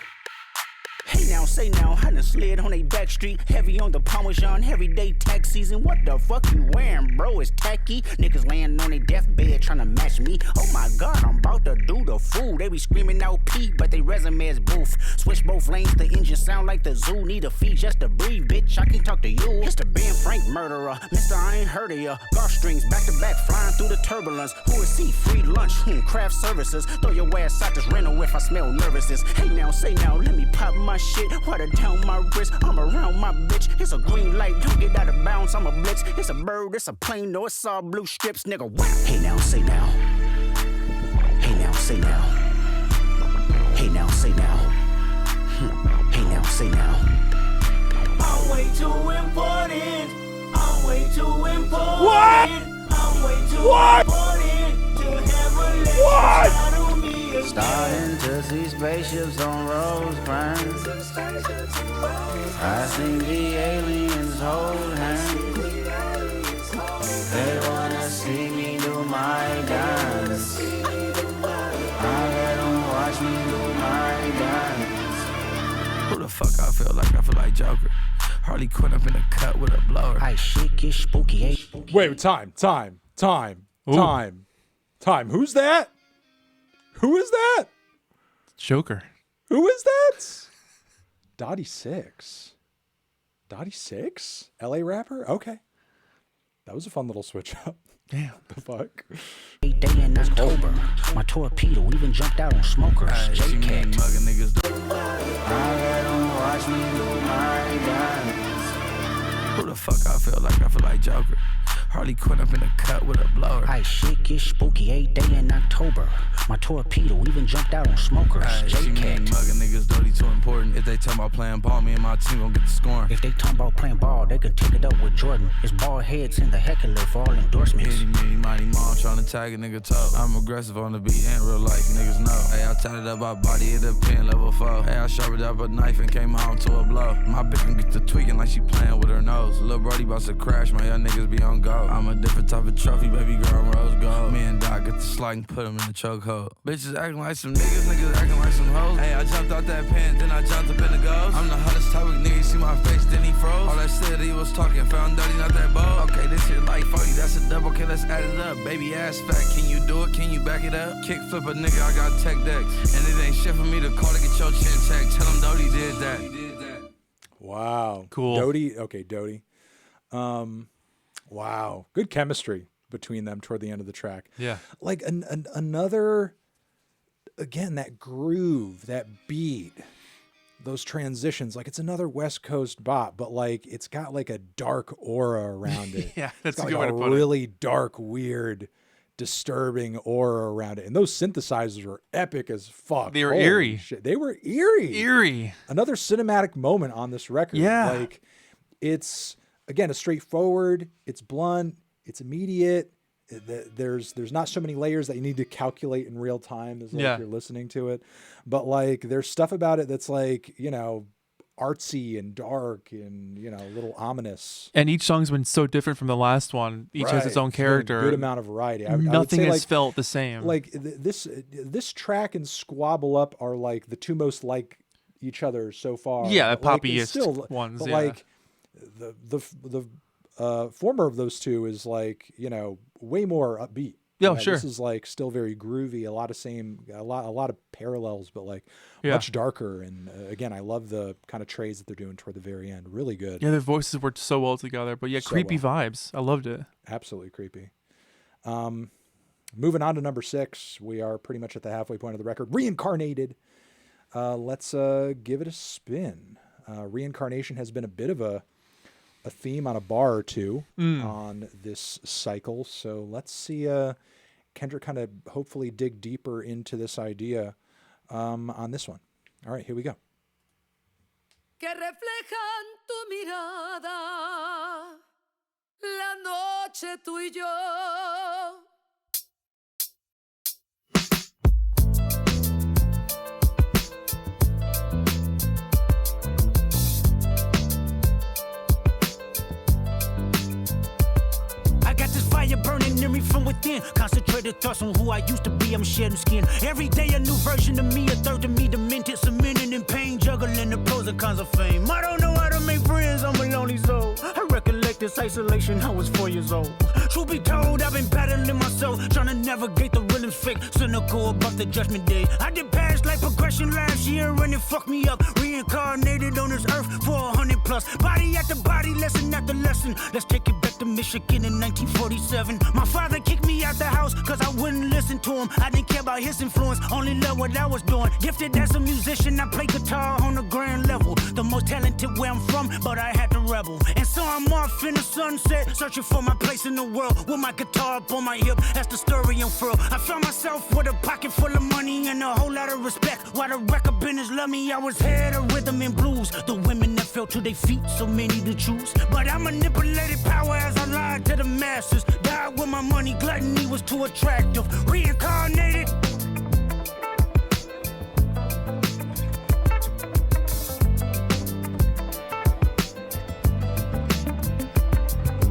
Hey now, say now, I done slid on a back street. Heavy on the Parmesan, everyday tax season. What the fuck you wearing, bro? It's tacky. Niggas laying on their deathbed trying to match me. Oh my god, I'm about to do the fool. They be screaming out P, but they resume is boof. Switch both lanes, the engine sound like the zoo. Need a fee just to breathe, bitch, I can talk to you. It's the Ben Frank murderer, Mr. I ain't heard of ya. Golf strings back to back, flying through the turbulence. Who is he? Free lunch, craft services. Throw your ass out this rental if I smell nervousness. Hey now, say now, let me pop my shit. Water down my wrist, I'm around my bitch. It's a green light, don't get out of bounds, I'm a blitz. It's a bird, it's a plane, no, it's all blue strips, nigga. Wow. Hey now, say now. Hey now, say now. Hey now, say now. Hey now, say now. I'm way too important. I'm way too important. What? I'm way too What? important to have a relationship. What? Starting to see spaceships on Rosecrans. I see the aliens hold hands. They wanna see me do my dance. I let them watch me do my dance. Who the fuck I feel like? I feel like Joker. Harley Quinn up in the cut with a blower. I shake it spooky, eh? Wait, time. Who's that? Who is that? Joker. Who is that? Dottie 6. Dottie 6? LA rapper? Okay. That was a fun little switch up. Damn. The fuck? 8 day in October. My torpedo even jumped out on smokers. J-Cat. I let 'em watch me do my dance. Who the fuck I feel like Joker. Harley Quinn up in the cut with a blower. Ice shit get spooky 8 day in October. My torpedo even jumped out on smokers. She J-Cat. mean mugging niggas dirty too important. If they talking about playing ball, me and my team gon' get the scoring. If they talking about playing ball, they can take it up with Jordan. It's ball heads in the heckler for all endorsements. Itty bitty mighty mom tryna tag a nigga toe. I'm aggressive on the beat and real life, niggas know. Hey, I tatted up my body at a pin level 4. Hey, I sharpened up a knife and came home to a blow. My bitch can get to tweaking like she playing with her nose. Lil' Brody about to crash, my young niggas be on go. I'm a different type of trophy, baby girl, I'm rose gold. Me and Doc get the slide and put him in the chokehold. Bitches acting like some niggas acting like some hoes. Hey, I jumped out that pen, then I jumped up in the ghost. I'm the hottest type of nigga, see my face, then he froze. All that shit he was talking, found dirty, not that bold. Okay, this shit like 40, that's a double, okay, let's add it up. Baby ass fat, can you do it, can you back it up? Kick flip a nigga, I got tech decks. And it ain't shit for me to call to get your chin checked. Tell him Doty did that. Wow. Cool. Doty. Okay, Doty. Wow. Good chemistry between them toward the end of the track. Yeah. Like another, again, that groove, that beat, those transitions, like it's another West Coast bop, but like it's got like a dark aura around it. Yeah, that's It's a got good like way to put it. really dark, weird, disturbing aura around it. And those synthesizers were epic as fuck. They were Holy eerie. shit. They were eerie. Eerie. Another cinematic moment on this record. Yeah. Like it's, again, it's straightforward, it's blunt, it's immediate. There's not so many layers that you need to calculate in real time as like Yeah. you're listening to it. But like there's stuff about it that's like, you know, artsy and dark and, you know, a little ominous. And each song's been so different from the last one. Each has its Right. own It's been character. A good amount of variety. I would Nothing say, has like, felt the same. like this track and Squabble Up are like the two most like each other so far. Yeah, the But, like, poppiest it's still, ones, But yeah. like the former of those two is like, you know, way more upbeat. Yeah, You know, sure. This is like still very groovy, a lot of parallels, but like Yeah. much darker. And again, I love the kind of trades that they're doing toward the very end. Really good. Yeah, their voices worked so well together. But yeah, So creepy well. vibes. I loved it. Absolutely creepy. Moving on to number 6, we are pretty much at the halfway point of the record. Reincarnated. Let's give it a spin. Reincarnation has been a bit of a theme on a bar or two on this cycle. So let's see Kendrick kind of hopefully dig deeper into this idea on this one. All right, here we go. que reflejan tu mirada, la noche tú y yo. I got this fire burning in me from within. Concentrated thoughts on who I used to be. I'm shedding skin. Every day a new version of me, a third of me demented, cemented in pain, juggling the pros and cons of fame. I don't know how to make friends. I'm a lonely soul. I recollect this isolation. I was 4 years old. Truth be told, I've been battling myself, trying to navigate the real and fake. Cynical about the judgment day. I did past life progression last year and it fucked me up. Reincarnated on this earth for 100 plus. Body after body, lesson after lesson. Let's take it back to Michigan in 1947. My father kicked me out the house cause I wouldn't listen to him. I didn't care about his influence, only loved what I was doing. Gifted as a musician, I play guitar on a grand level. The most talented where I'm from, but I had to rebel. And so I'm off in the sunset, searching for my place in the world. With my guitar up on my hip, that's the story unfurled. I found myself with a pocket full of money and a whole lot of respect. While the record business loved me, I was head of rhythm and blues. The women that fell to their feet, so many to choose. But I manipulated power as I lied to the masses. Died with my money, gluttony was too attractive. Reincarnated.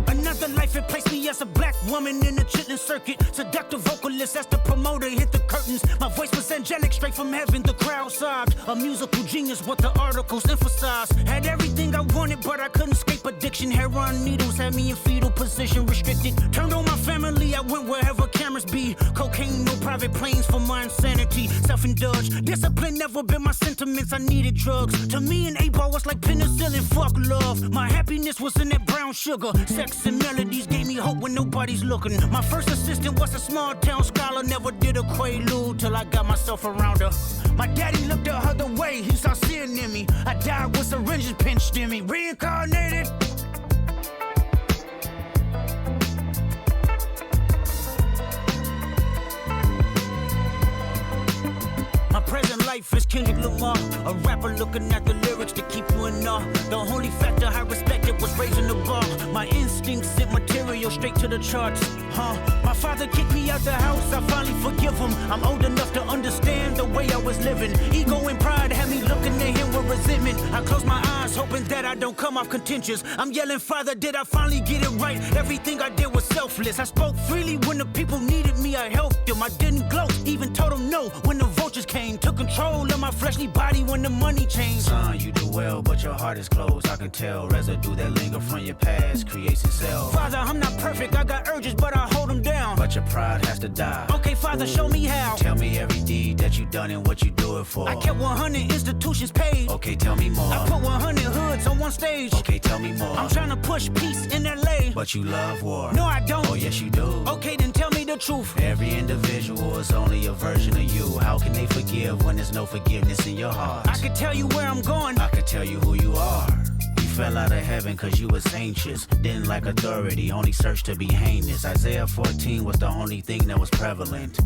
Another life, it placed me as a black woman in the chitlin circuit. Seductive vocalist as the promoter hit the curtains. My voice was angelic, straight from heaven. The crowd sobbed. A musical genius, what the articles emphasized. Had everything I wanted, but I couldn't escape addiction. Heroin needles had me in fetal position, restricted. Turned on my family, I went wherever cameras be. Cocaine, no private planes for my insanity. guilty, self-indulged. Discipline never been my sentiments, I needed drugs. To me, an 8-ball was like penicillin, fuck love. My happiness was in that brown sugar. Sex and melodies gave me hope when nobody's looking. My first assistant was a small town scholar, never did a quaalude till I got myself around her. My daddy looked the other way, he saw sin in me. I died with syringes pinched in me. Reincarnated. My present life is Kendrick Lamar, a rapper looking at the lyrics to keep you in awe. The only factor I respected was raising the bar. My instincts sent material straight to the charts. My father kicked me out the house, I finally forgive him. I'm old enough to understand the way I was living. Ego and pride had me looking at him with resentment. I close my eyes, hoping that I don't come off contentious. I'm yelling, Father, did I finally get it right? Everything I did was selfless. I spoke freely when the people needed me, I helped them. I didn't gloat, even told them no when the vultures came. Took control of my fleshly body when the money changed. Son, you do well, but your heart is closed. I can tell residue that linger from your past creates itself. Father, I'm not perfect, I got urges, but I hold them down. But your pride has to die. Okay, Father, show me how. Tell me every deed that you done and what you do it for. I kept 100 institutions paid. Okay, tell me more. I put 100 hoods on one stage. Okay, tell me more. I'm trying to push peace in LA. But you love war. No, I don't. Oh, yes, you do. Okay, then tell me the truth. Every individual is only a version of you. How can they forgive when there's no forgiveness in your heart? I could tell you where I'm going. I could tell you who you are. You fell out of heaven cause you was anxious. Didn't like authority, only searched to be heinous. Isaiah 14 was the only thing that was prevalent.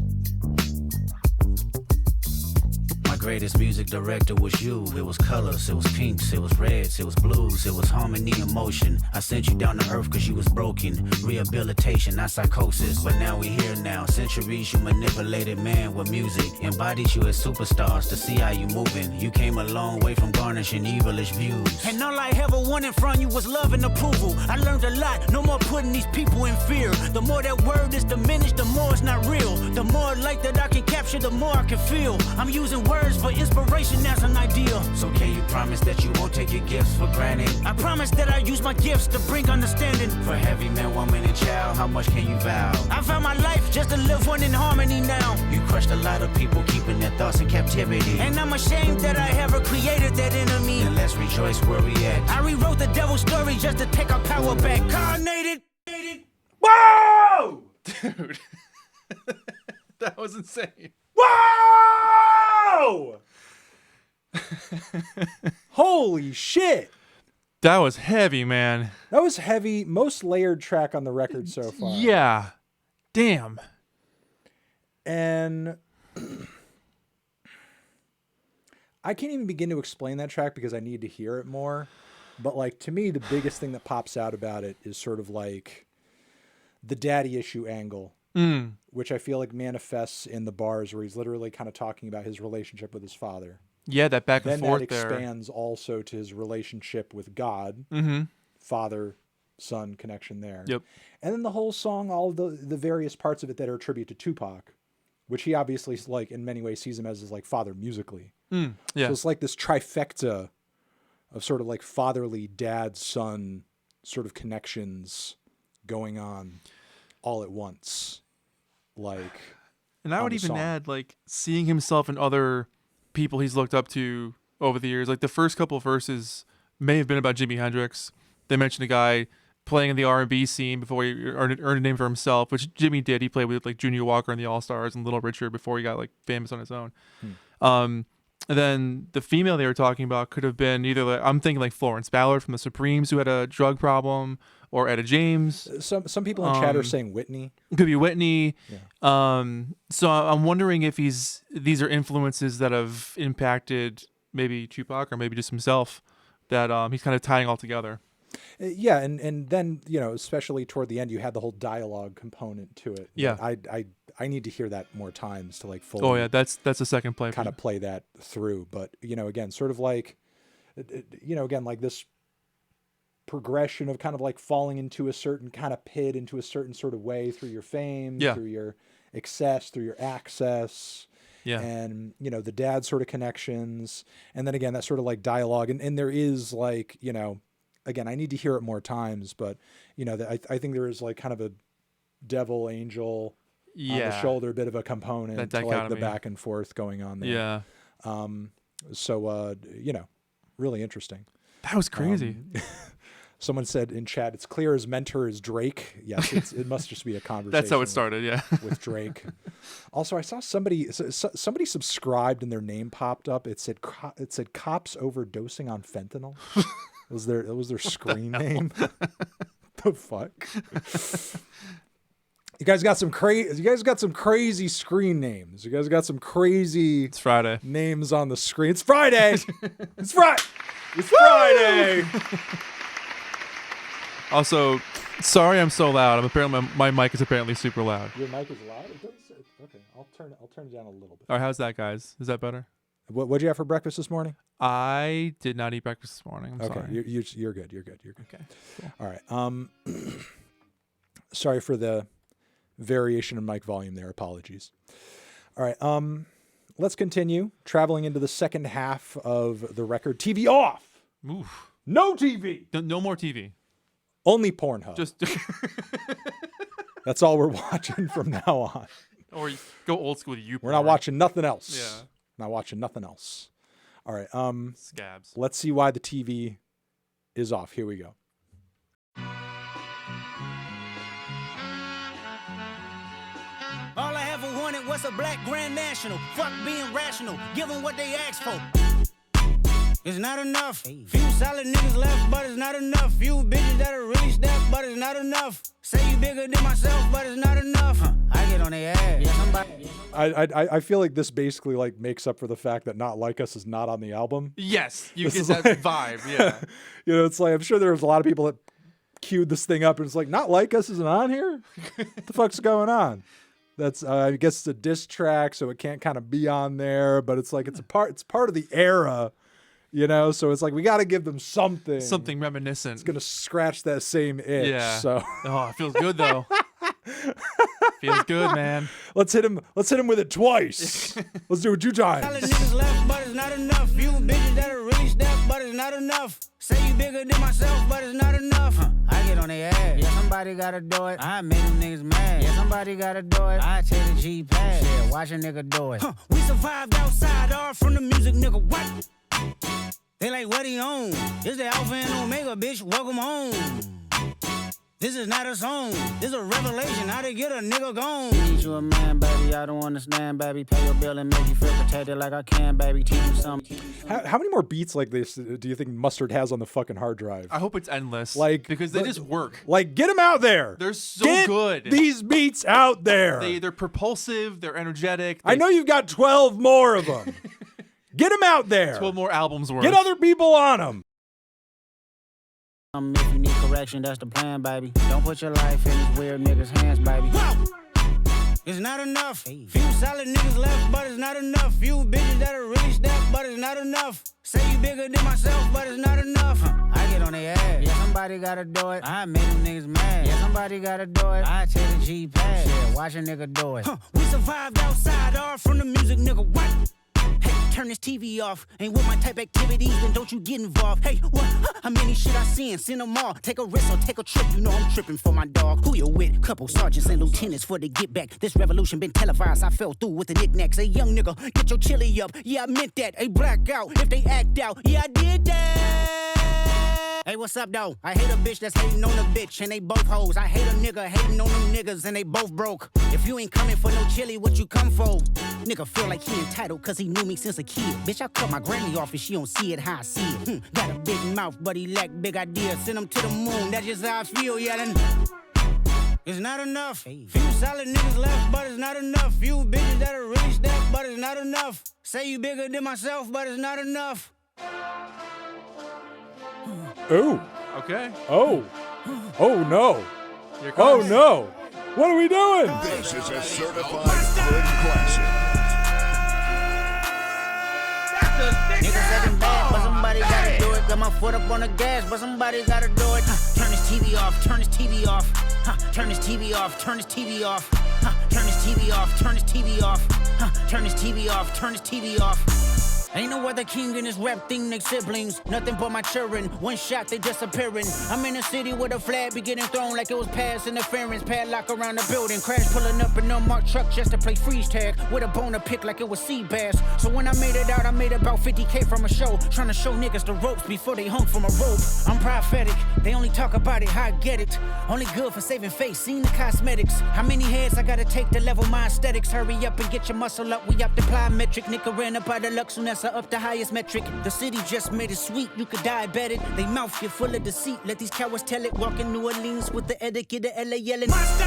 My greatest music director was you. It was colors, it was pinks, it was reds, it was blues, it was harmony and motion. I sent you down to earth cause you was broken. Rehabilitation, not psychosis. But now we here now. Centuries you manipulated man with music. Embodied you as superstars to see how you moving. You came a long way from garnishing evilish views. And all I ever wanted from you was love and approval. I learned a lot, no more putting these people in fear. The more that word is diminished, the more it's not real. The more light that I can capture, the more I can feel. I'm using words for inspiration as an ideal. So can you promise that you won't take your gifts for granted? I promise that I use my gifts to bring understanding. For heavy man, woman, and child, how much can you vow? I found my life just to live one in harmony now. You crushed a lot of people keeping their thoughts in captivity. And I'm ashamed that I ever created that enemy. And let's rejoice where we at. I rewrote the devil's story just to take our power back. Carnated. Whoa! Dude. That was insane. Whoa! Holy shit. That was heavy, man. That was heavy. Most layered track on the record so far. Yeah. Damn. And I can't even begin to explain that track because I need to hear it more. But like to me, the biggest thing that pops out about it is sort of like the daddy issue angle, which I feel like manifests in the bars where he's literally kind of talking about his relationship with his father. Yeah, that back and forth there. Then that expands also to his relationship with God, father, son connection there. Yep. And then the whole song, all the various parts of it that are a tribute to Tupac, which he obviously like in many ways sees him as his like father musically. Yeah. So it's like this trifecta of sort of like fatherly dad son sort of connections going on all at once. Like, and I would even add like seeing himself in other people he's looked up to over the years. Like the first couple of verses may have been about Jimi Hendrix. They mentioned a guy playing in the R&B scene before he earned a name for himself, which Jimmy did. He played with like Junior Walker and the All-Stars and Little Richard before he got like famous on his own. And then the female they were talking about could have been either like, I'm thinking like Florence Ballard from the Supremes who had a drug problem, or Etta James. Some people in chat are saying Whitney. Could be Whitney. Yeah. So I'm wondering if these are influences that have impacted maybe Tupac or maybe just himself, that he's kind of tying all together. Yeah, and then, you know, especially toward the end, you had the whole dialogue component to it. Yeah. I need to hear that more times to like fully. Oh yeah, that's a second play. Kind of play that through, but you know, again, sort of like, you know, again, like this progression of kind of like falling into a certain kind of pit, into a certain sort of way through your fame, through your excess, through your access. Yeah. And, you know, the dad sort of connections. And then again, that sort of like dialogue. And there is like, you know, again, I need to hear it more times, but, you know, I think there is like kind of a devil angel the shoulder, a bit of a component to like the back and forth going on there. Yeah. So really interesting. That was crazy. Someone said in chat, it's clear his mentor is Drake. Yes, it must just be a conversation. That's how it started, yeah. With Drake. Also, I saw somebody subscribed and their name popped up. It said cops overdosing on fentanyl. was their screen name? The fuck? You guys got some crazy screen names. You guys got some crazy It's Friday. Names on the screen. It's Friday. It's Friday. It's Friday. Also, sorry I'm so loud. Apparently my mic is apparently super loud. Your mic is loud? It doesn't say, okay, I'll turn it down a little bit. All right, how's that, guys? Is that better? What'd you have for breakfast this morning? I did not eat breakfast this morning. I'm sorry. You're good. You're good. Okay. Cool. All right. Sorry for the variation in mic volume there. Apologies. All right. Let's continue traveling into the second half of the record. TV off. Oof. No TV. No more TV. Only Pornhub. Just That's all we're watching from now on. Or go old school to We're not watching nothing else. Yeah. Not watching nothing else. All right. Scabs. Let's see why the TV is off. Here we go. All I ever wanted was a black Grand National. Fuck being rational, give them what they asked for. It's not enough. Few solid niggas left, but it's not enough. Few bitches that are really stepped, but it's not enough. Say you bigger than myself, but it's not enough. I get on their ass. Yeah, somebody. I feel like this basically like makes up for the fact that Not Like Us is not on the album. Yes, you get that vibe. Yeah. It's like I'm sure there was a lot of people that queued this thing up and it's like Not Like Us isn't on here. What the fuck's going on? That's I guess it's a diss track, so it can't kind of be on there. But it's like it's part of the era. So it's like we got to give them something reminiscent. It's gonna scratch that same itch. Yeah. So it feels good though. Feels good, man. Let's hit him with it twice. Let's do it 2 times. Solid niggas left, but it's not enough. Few bitches that are really stepped, but it's not enough. Say you bigger than myself, but it's not enough. I get on their ass. Yeah, somebody gotta do it. I made them niggas mad. Yeah, somebody gotta do it. I take the G pad. Yeah, watch a nigga do it. We survived outside, all from the music, nigga. What? They like, what he on? This the Alpha and Omega, bitch. Welcome home. This is not a song. This is a revelation. How to get a nigga gone. Teach you a man, baby. I don't understand, baby. Pay your bill and make you feel protected like I can, baby. Teach you something. How many more beats like this do you think Mustard has on the fucking hard drive? I hope it's endless. Because they just work. Like, get them out there. They're so good. These beats out there. They're propulsive. They're energetic. I know you've got 12 more of them. Get them out there. 12 more albums worth. Get other people on them. If you need correction, that's the plan, baby. Don't put your life in these weird niggas' hands, baby. Whoa! It's not enough. Few solid niggas left, but it's not enough. Few bitches that are really stepped, but it's not enough. Say you bigger than myself, but it's not enough. I get on their ass. Yeah, somebody gotta do it. I made them niggas mad. Yeah, somebody gotta do it. I take the G pad. Yeah, watch a nigga do it. We survived outside, all from the music, nigga. What? Hey, turn this TV off. Ain't with my type activities, then don't you get involved. Hey, what? How many shit I seen? Send them all. Take a risk or take a trip. You know I'm tripping for my dog. Who you with? Couple sergeants and lieutenants for the get back. This revolution been televised. I fell through with the knickknacks. Hey, young nigga, get your chili up. Yeah, I meant that. Hey, blackout. If they act out, yeah, I did that. Hey, what's up, though? I hate a bitch that's hating on a bitch, and they both hoes. I hate a nigga hating on them niggas, and they both broke. If you ain't coming for no chili, what you come for? Nigga feel like he entitled, cause he knew me since a kid. Bitch, I cut my granny off and she don't see it how I see it. Got a big mouth, but he lack big ideas. Send him to the moon, that's just how I feel, yelling. It's not enough. Few solid niggas left, but it's not enough. Few bitches that are really stepped, but it's not enough. Say you bigger than myself, but it's not enough. Ooh. Okay. Oh. Oh, no. Oh, no. What are we doing? This is a certified good classic. Niggas acting bad, but somebody gotta do it. Got my foot up on the gas, but somebody gotta do it. Turn this TV off, turn this TV off. Turn this TV off, turn this TV off. Turn this TV off, turn this TV off. Turn this TV off, turn this TV off. Ain't no other king in this rap thing, they siblings. Nothing but my children. One shot, they disappearing. I'm in a city with a flag be getting thrown like it was past interference. Padlock around the building. Crash pulling up an unmarked truck just to play freeze tag. With a bone to pick like it was sea bass. So when I made it out, I made about 50K from a show. Trying to show niggas the ropes before they hung from a rope. I'm prophetic. They only talk about it, how I get it. Only good for saving face, seen the cosmetics. How many heads I gotta take to level my aesthetics? Hurry up and get your muscle up. We up the plyometric. Nigga ran up out of Lux Unessa up the highest metric. The city just made it sweet. You could diabetic. They mouth get full of deceit. Let these cowards tell it. Walk in New Orleans with the etiquette of LA yelling. Monster!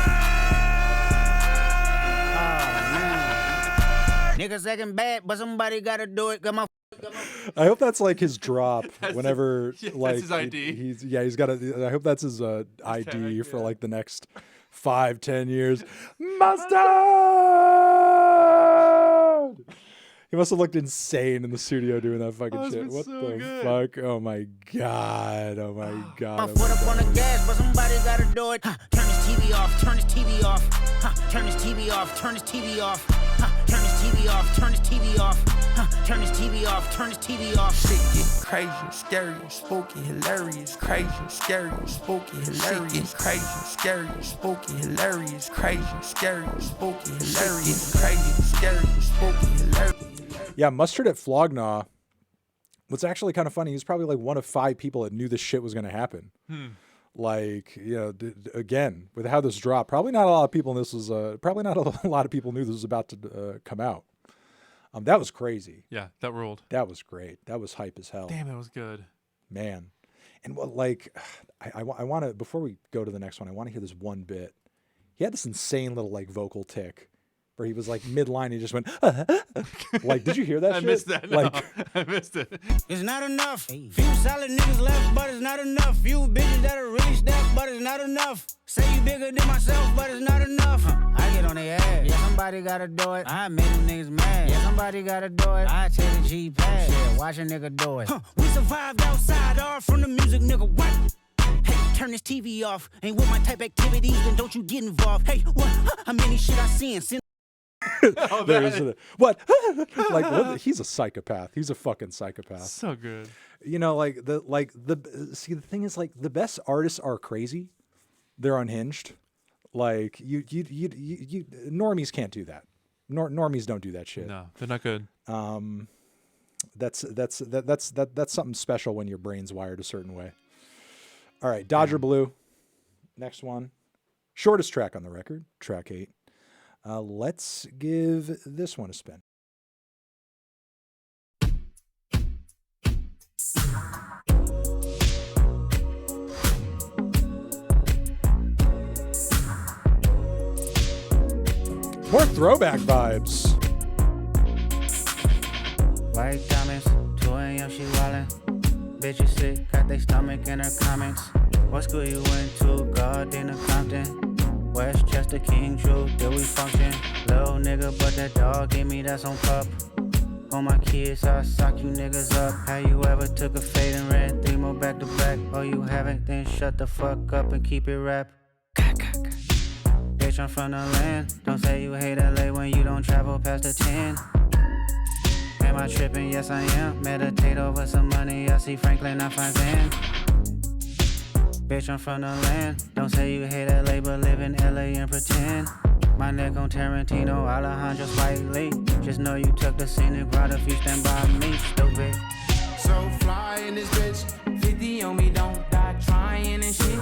Niggas acting bad, but somebody gotta do it. Got my. I hope that's like his drop whenever like that's his ID. He's got a. I hope that's his ID tag, for like the next 5-10 years. Mustard! He must have looked insane in the studio doing that fucking shit. What so the good. fuck? Oh my god! Oh my god! My foot up on the gas, but somebody gotta do it. Turn his TV off. Turn his TV off. Turn his TV off. Turn his TV off. Turn his TV off. Turn his TV off. Turn his TV off. Turn his TV off. Shit get crazy, scary, spooky, hilarious, crazy, scary, spooky, hilarious, crazy, scary, spooky, hilarious, crazy, scary, spooky, hilarious, crazy, scary, spooky, hilarious. Yeah, Mustard at Flognaw. What's actually kind of funny, he's probably like one of 5 people that knew this shit was going to happen. Like, you know, again, with how this dropped, probably not a lot of people. This was probably not a lot of people knew this was about to come out. That was crazy. Yeah, that ruled. That was great. That was hype as hell. Damn, it was good. Man. And what, like, I want to, before we go to the next one, I want to hear this one bit. He had this insane little like vocal tick where he was like mid-line, he just went, like, did you hear that I shit? missed that. Like, No, I missed it. It's not enough. Few solid niggas left, but it's not enough. Few bitches that are really stepped, but it's not enough. Say you bigger than myself, but it's not enough. I get on their ass. Yeah, somebody gotta do it. I made them niggas mad. Yeah, somebody gotta do it. I take a G-pad. Yeah, watch a nigga do it. We survived outside, all from the music, nigga. What? Hey, turn this TV off. Ain't with my type activities, then don't you get involved. Hey, what? How many shit I seen? What? Like, what? He's a psychopath. He's a fucking psychopath. So good. You know, see, the thing is, like, the best artists are crazy. They're unhinged. Like, you normies can't do that. Normies don't do that shit. No, they're not good. That's something special when your brain's wired a certain way. All right, Dodger Blue. Next one. Shortest track on the record, track 8. Let's give this one a spin. More throwback vibes. White diamonds, 2 a.m. she wildin'. Bitches sick, got they stomach in her comments. What school you went to? Gardena Compton. Westchester, King Drew, did we function? Little nigga, but that dog gave me that's on pup. On my kids, I sock you niggas up. How you ever took a fade and ran 3 more back to back? Oh, you haven't? Then shut the fuck up and keep it rap. Bitch, I'm from the land. Don't say you hate LA when you don't travel past the 10. Am I tripping? Yes, I am. Meditate over some money. I see Franklin, I find Van. Bitch, I'm from the land. Don't say you hate LA, but live in LA and pretend. My neck on Tarantino, Alejandro Spike Lee. Just know you took the scenic route if you stand by me, stupid. So fly in this bitch, 50 on me, don't die trying and shit. You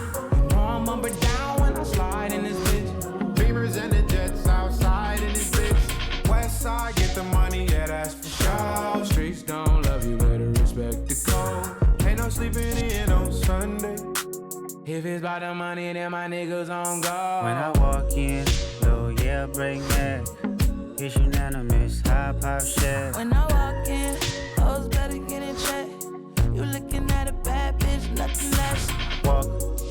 know I'm up or down when I slide in this bitch. Beamers and the jets outside in this bitch. West side, get the money, yeah, that's for sure. Streets don't love you, better respect the code. Ain't no sleeping in on Sunday. If it's about the money, then my niggas on go. When I walk in, low, yeah, break neck. It's unanimous, high pop shit. When I walk in, hoes better get in check. You looking at a bad bitch, nothing less. Walk,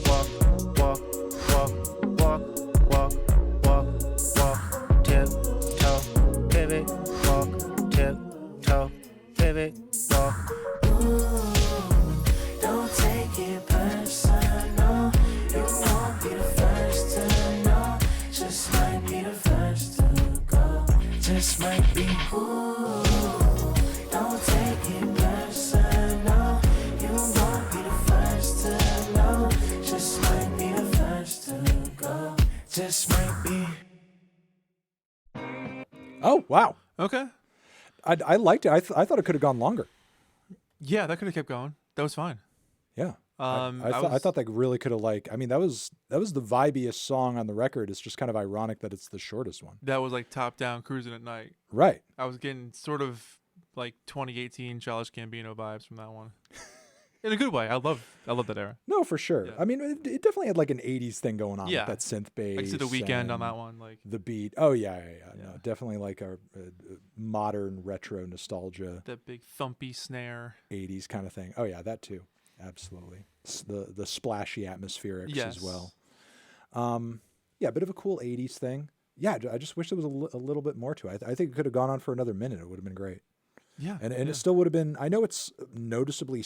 walk, walk, walk, walk, walk, walk, walk, tip, toe, pivot, walk, tip, toe, pivot, walk. Ooh, don't take it personal. You won't be the first to know. Just might be the first to go. Just might be. Ooh, don't take Wow. Okay. I liked it. I thought it could have gone longer. Yeah, that could have kept going. That was fine. Yeah. I thought that really could have I mean, that was the vibiest song on the record. It's just kind of ironic that it's the shortest one. That was like top down cruising at night. Right. I was getting sort of like 2018 Childish Gambino vibes from that one. In a good way. I love that era. No, for sure. Yeah. I mean, it definitely had like an 80s thing going on Yeah. with that synth bass. I see the Weekend on that one. Like the beat. Oh, yeah. No, definitely like a modern retro nostalgia. that big thumpy snare. 80s kind of thing. Oh, yeah, that too. Absolutely. The splashy atmospherics as well. Yeah, a bit of a cool 80s thing. Yeah, I just wish there was a little bit more to it. I think it could have gone on for another minute. It would have been great. Yeah. And it still would have been, I know it's noticeably,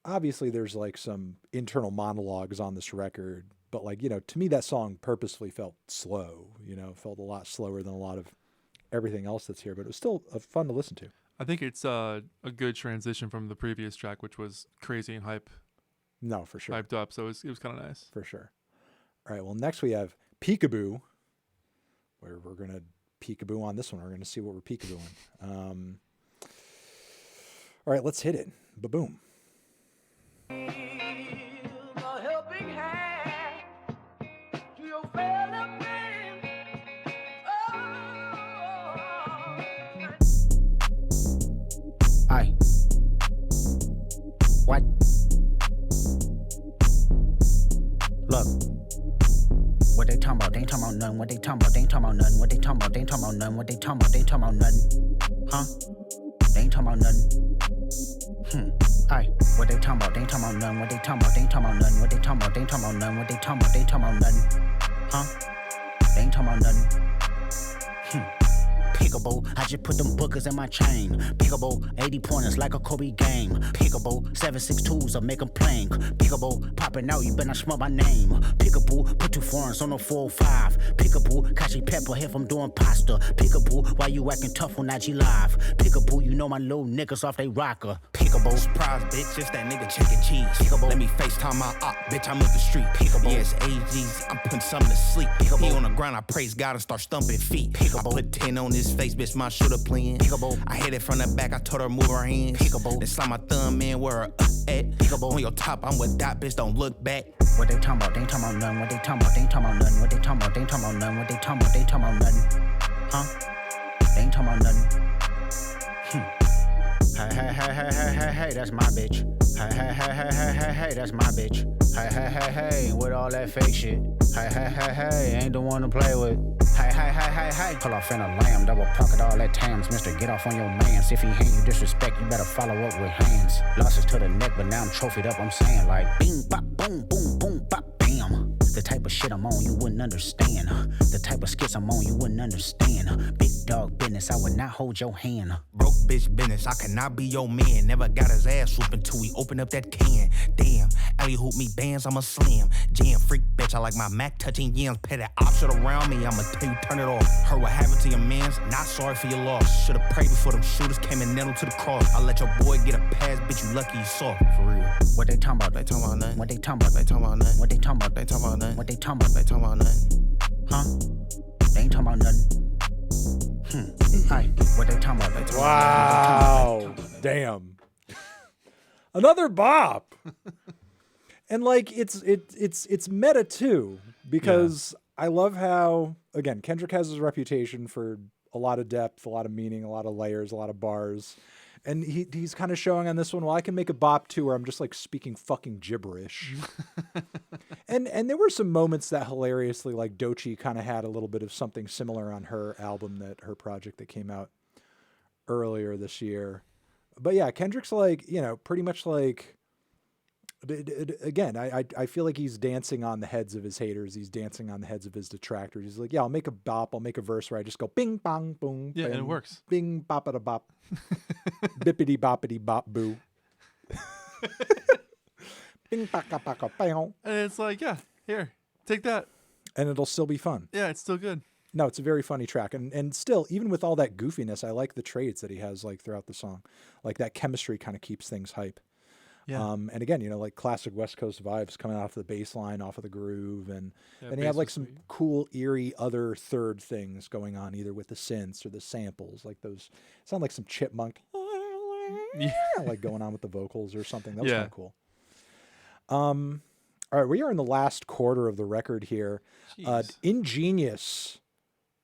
obviously there's like some internal monologues on this record, but like, to me that song purposefully felt slow, felt a lot slower than a lot of everything else that's here, but it was still fun to listen to. I think it's a good transition from the previous track, which was crazy and hype. No, for sure. Hyped up, so it was kind of nice. For sure. All right, well, next we have Peekaboo, where we're going to peekaboo on this one. We're going to see what we're peekabooing. All right, let's hit it. Ba-boom. Aye. What? Look. What they talking about? They ain't talking about nothing. What they talking about? They ain't talking about nothing. What they talking about? They ain't talking about nothing. What they talking about? They ain't talking about nothing. Huh? They ain't talking about nothing. Aye. What they talking about? They ain't talking about nothing. What they talking about? They ain't talking about nothing. What they talking about? They ain't talking about nothing. What they talking about? They ain't talking about nothing. Huh? They ain't talking about nothing. Peekaboo, I just put them bookers in my chain. Peekaboo, 80 pointers like a Kobe game. Peekaboo, 7.62s I make them plain. Peekaboo, popping out, you better not smell my name. Peekaboo, put 2 foreigns on the 405. Peekaboo, Kashi Pepper here from doing pasta. Peekaboo, why you acting tough on IG Live? Peekaboo, you know my little niggas off they rocker. Peekaboo, Surprise, bitch, it's that nigga chicken cheese. Peekaboo. Let me FaceTime my op, bitch, I'm up the street. Peekaboo. Yes, AGs, I'm putting something to sleep. Peekaboo. He on the ground, I praise God and start stumping feet. Peekaboo. I put 10 on his face, bitch, my shooter playing. Peekaboo. I hit it from the back, I told her move her hands. Peekaboo. Then slide my thumb in where her at. Peekaboo. On your top, I'm with dot, bitch, don't look back. What they talking about? They ain't talking about nothing. What they talking about? They ain't talking about nothing. What they talking about? They ain't talking about nothing. What they talking about? They ain't talking about nothing. Huh? They ain't talking about nothing. Hey, that's my bitch. Hey, that's my bitch. Hey, with all that fake shit. Hey, ain't the one to play with. Hey. Pull off in a lamb, double pocket all that tams. Mister, get off on your mans. If he ain't you disrespect, you better follow up with hands. Losses to the neck, but now I'm trophied up. I'm saying like, bing, bop, boom, boom, boom, bop, bam. The type of shit I'm on, you wouldn't understand. The type of skits I'm on, you wouldn't understand. Big dog business, I would not hold your hand. Broke bitch business, I cannot be your man. Never got his ass whooping till we open up that can. Damn, alley hoop me bands, I'm a slam. Jam freak bitch, I like my Mac touching yams. Petty option around me, I'ma tell you turn it off. Heard what happened to your mans, not sorry for your loss. Should've prayed before them shooters came and nailed to the cross. I let your boy get a pass, bitch, you lucky you saw. For real. What they talking about? They talking about nothing. What they talking about? They talking about nothing. What they talking about? They talking about nothing. What they talking about? They talking about nothing. Huh? They ain't talking about nothing. Aye. What they talking about? They talking Wow. Damn. Another bop. And like it's meta too, because I love how, again, Kendrick has his reputation for a lot of depth, a lot of meaning, a lot of layers, a lot of bars. And he's kind of showing on this one, well, I can make a bop too where I'm just like speaking fucking gibberish. and there were some moments that hilariously, like Doechii kind of had a little bit of something similar on her album, her project that came out earlier this year. But yeah, Kendrick's like, pretty much like, again, I feel like he's dancing on the heads of his haters. He's dancing on the heads of his detractors. He's like, yeah, I'll make a bop. I'll make a verse where I just go bing, bong, boom. Yeah, bing, and it works. Bing, bop-a-da bop. Bippity boppity bop boo. Bing, baka baka pow. And it's like, yeah, here, take that. And it'll still be fun. Yeah, it's still good. No, it's a very funny track. And still, even with all that goofiness, I like the traits that he has like throughout the song. Like that chemistry kind of keeps things hype. Yeah. And again, like classic West Coast vibes coming off the bass line, off of the groove. And then you have like some cool, eerie other third things going on, either with the synths or the samples. Like those sound like some chipmunk, like going on with the vocals or something. That was kind of cool. All right, we are in the last quarter of the record here. Ingenious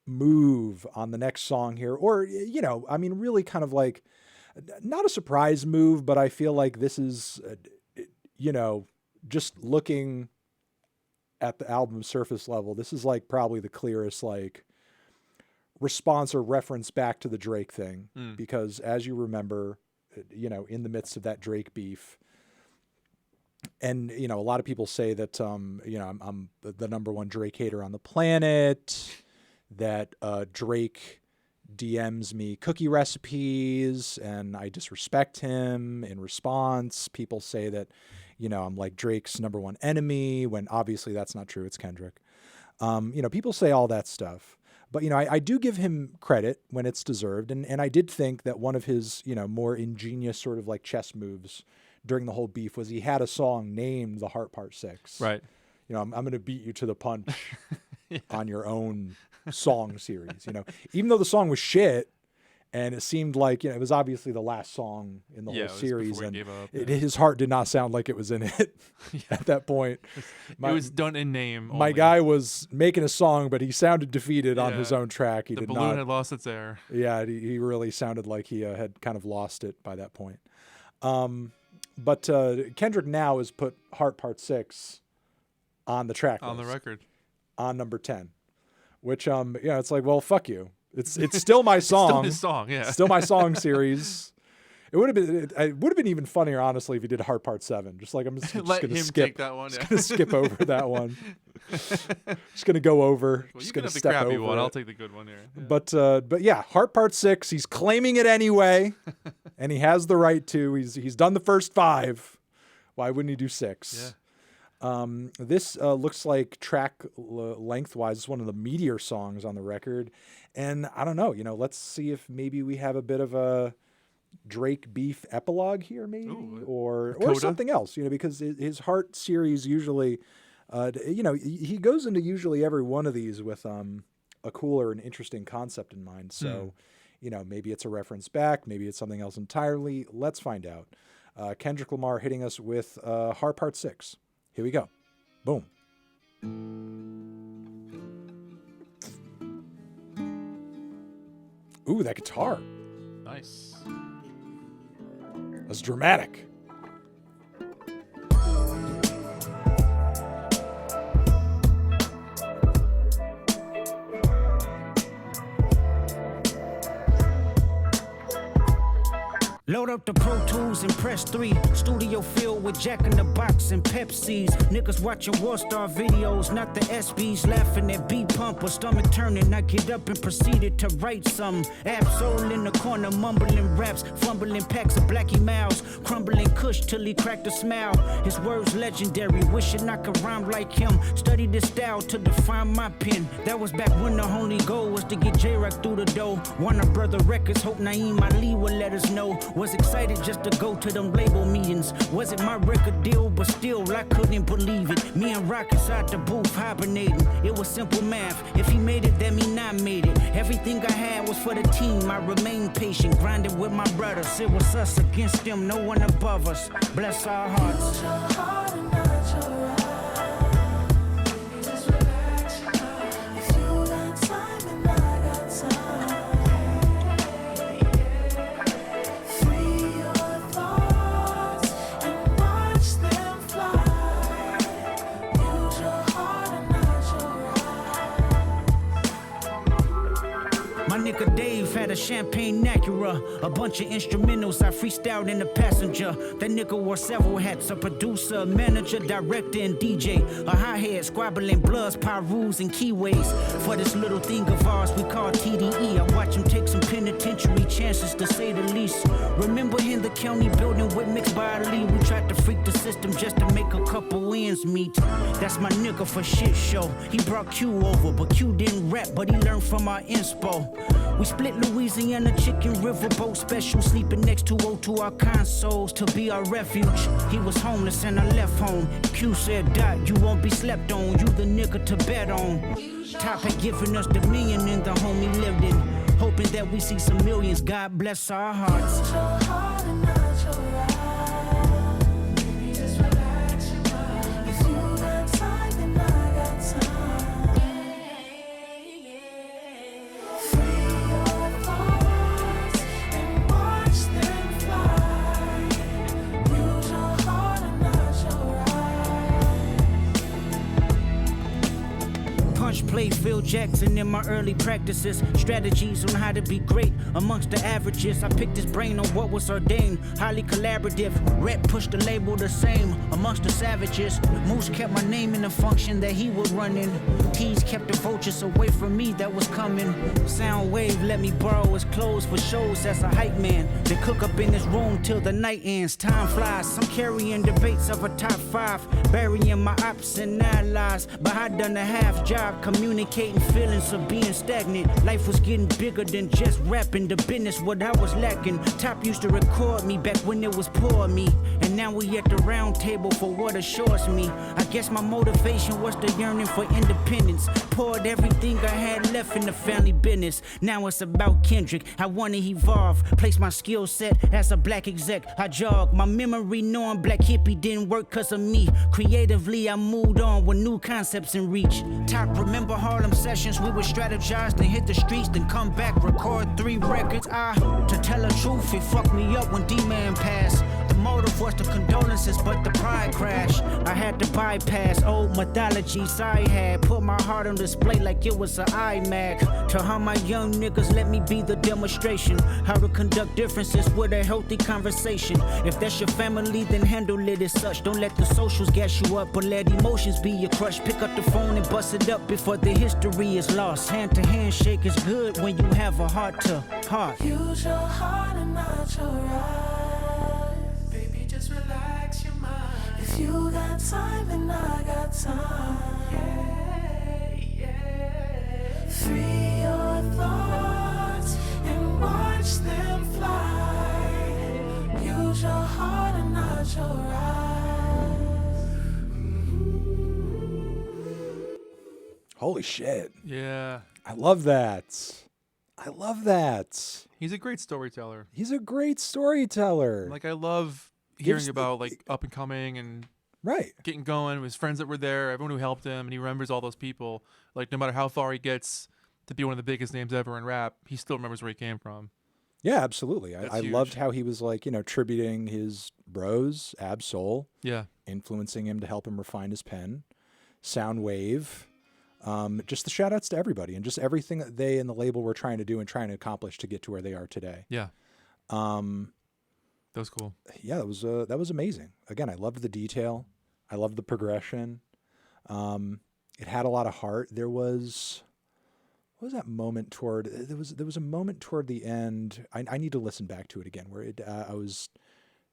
move on the next song here, or really kind of like not a surprise move, but I feel like this is just looking at the album surface level, this is like probably the clearest like response or reference back to the Drake thing, because as you remember, in the midst of that Drake beef, and a lot of people say that I'm the number one Drake hater on the planet, that Drake DMs me cookie recipes and I disrespect him in response. People say that, I'm like Drake's number one enemy, when obviously that's not true. It's Kendrick. People say all that stuff, but, I do give him credit when it's deserved. And I did think that one of his, more ingenious sort of like chess moves during the whole beef was he had a song named The Heart Part 6. Right. I'm going to beat you to the punch on your own song series, even though the song was shit and it seemed like, it was obviously the last song in the whole series, and his heart did not sound like it was in it at that point. It was done in name only. My guy was making a song, but he sounded defeated on his own track. The balloon had lost its air. Yeah, he really sounded like he had kind of lost it by that point. But Kendrick now has put Heart Part 6 on the track on list, the record, on number 10. Which, it's like, well, fuck you. It's still my song. Still his song, yeah. Still my song series. It would have been even funnier, honestly, if he did Heart Part 7. Just like, I'm just going to skip take that one. Just going to skip over that one. Just going to go over. Well, just you going to can have the step crappy over one. it. I'll take the good one here. Yeah. But yeah, Heart Part 6. He's claiming it anyway, and he has the right to. He's done the first 5. Why wouldn't he do 6? Yeah. This looks like track lengthwise is one of the meatier songs on the record, and I don't know. Let's see if maybe we have a bit of a Drake beef epilogue here, maybe, or something else. Because his Heart series usually, he goes into usually every one of these with a cooler and interesting concept in mind. So, maybe it's a reference back, maybe it's something else entirely. Let's find out. Kendrick Lamar hitting us with Heart Part 6. Here we go. Boom. Ooh, that guitar. Nice. That's dramatic. Load up the Pro Tools and press 3. Studio filled with Jack in the Box and Pepsis. Niggas watching Warstar videos, not the SBs. Laughing at B-Pump or stomach turning. I get up and proceeded to write some. Absol in the corner, mumbling raps. Fumbling packs of Blackie Mouse. Crumbling Kush till he cracked a smile. His words legendary, wishing I could rhyme like him. Studied this style to define my pen. That was back when the only goal was to get J-Rock through the door. Warner Brother Records, hope Naeem Ali will let us know. Was excited just to go to them label meetings. Wasn't my record deal, but still I couldn't believe it. Me and Rock inside the booth hibernating. It was simple math. If he made it, that mean I made it. Everything I had was for the team. I remained patient, grinding with my brothers. It was us against them, no one above us. Bless our hearts. My nigga Dave had a champagne Acura, a bunch of instrumentals I freestyled in the passenger. That nigga wore several hats, a producer, manager, director, and DJ. A hi-hat, squabbling bloods, pyrus, and keyways. For this little thing of ours we call TDE, I watch him take some penitentiary chances to say the least. Remember in the county building with mixed by Ali, we tried to freak the system just to make a couple ends meet. That's my nigga for shit show. He brought Q over, but Q didn't rap, but he learned from our inspo. We split Louisiana chicken riverboat special, sleeping next to O2 our consoles to be our refuge. He was homeless and I left home. Q said, Dot, you won't be slept on, you the nigga to bet on. Top had given us dominion in the home he lived in, hoping that we see some millions. God bless our hearts. Played Phil Jackson in my early practices. Strategies on how to be great amongst the averages. I picked his brain on what was ordained. Highly collaborative. Rep pushed the label the same amongst the savages. Moose kept my name in the function that he would run in. Keys kept the vultures away from me that was coming. Soundwave let me borrow his clothes for shows as a hype man. They cook up in his room till the night ends. Time flies. I'm carrying debates of a top 5. Burying my ops and allies. But I done a half job communicating feelings of being stagnant. Life was getting bigger than just rapping. The business what I was lacking. Top used to record me back when it was poor me. And now we at the round table for what assures me. I guess my motivation was the yearning for independence. Poured everything I had left in the family business. Now it's about Kendrick. I wanna evolve. Place my skill set as a black exec. I jog my memory knowing black hippie didn't work cause of me. Creatively I moved on with new concepts in reach. Top remember Harlem sessions, we would strategize, then hit the streets, then come back, record 3 records. To tell the truth, it fucked me up when D-Man passed. The motive was the condolences, but the pride crashed. I had to bypass old mythologies I had. Put my heart on display like it was an iMac. To how my young niggas let me be the demonstration. How to conduct differences with a healthy conversation. If that's your family, then handle it as such. Don't let the socials gas you up, but let emotions be your crush. Pick up the phone and bust it up before the history is lost. Hand to hand shake is good when you have a heart to heart. Use your heart and not your eyes. Baby, just relax your mind. If you got time, then I got time. Yeah, yeah. Free your thoughts and watch them fly. Use your heart and not your eyes. Holy shit. Yeah. I love that. I love that. He's a great storyteller. He's a great storyteller. Like I love hearing about like up and coming and getting going with his friends that were there, everyone who helped him, and he remembers all those people. Like no matter how far he gets to be one of the biggest names ever in rap, he still remembers where he came from. Yeah, absolutely. I loved how he was like, tributing his bros, Ab Soul. Yeah. Influencing him to help him refine his pen. Soundwave. Just the shout outs to everybody and just everything that they and the label were trying to do and trying to accomplish to get to where they are today. Yeah. That was cool. Yeah, that was amazing. Again, I loved the detail. I loved the progression. It had a lot of heart. There was, what was that moment toward, there was a moment toward the end. I need to listen back to it again where I was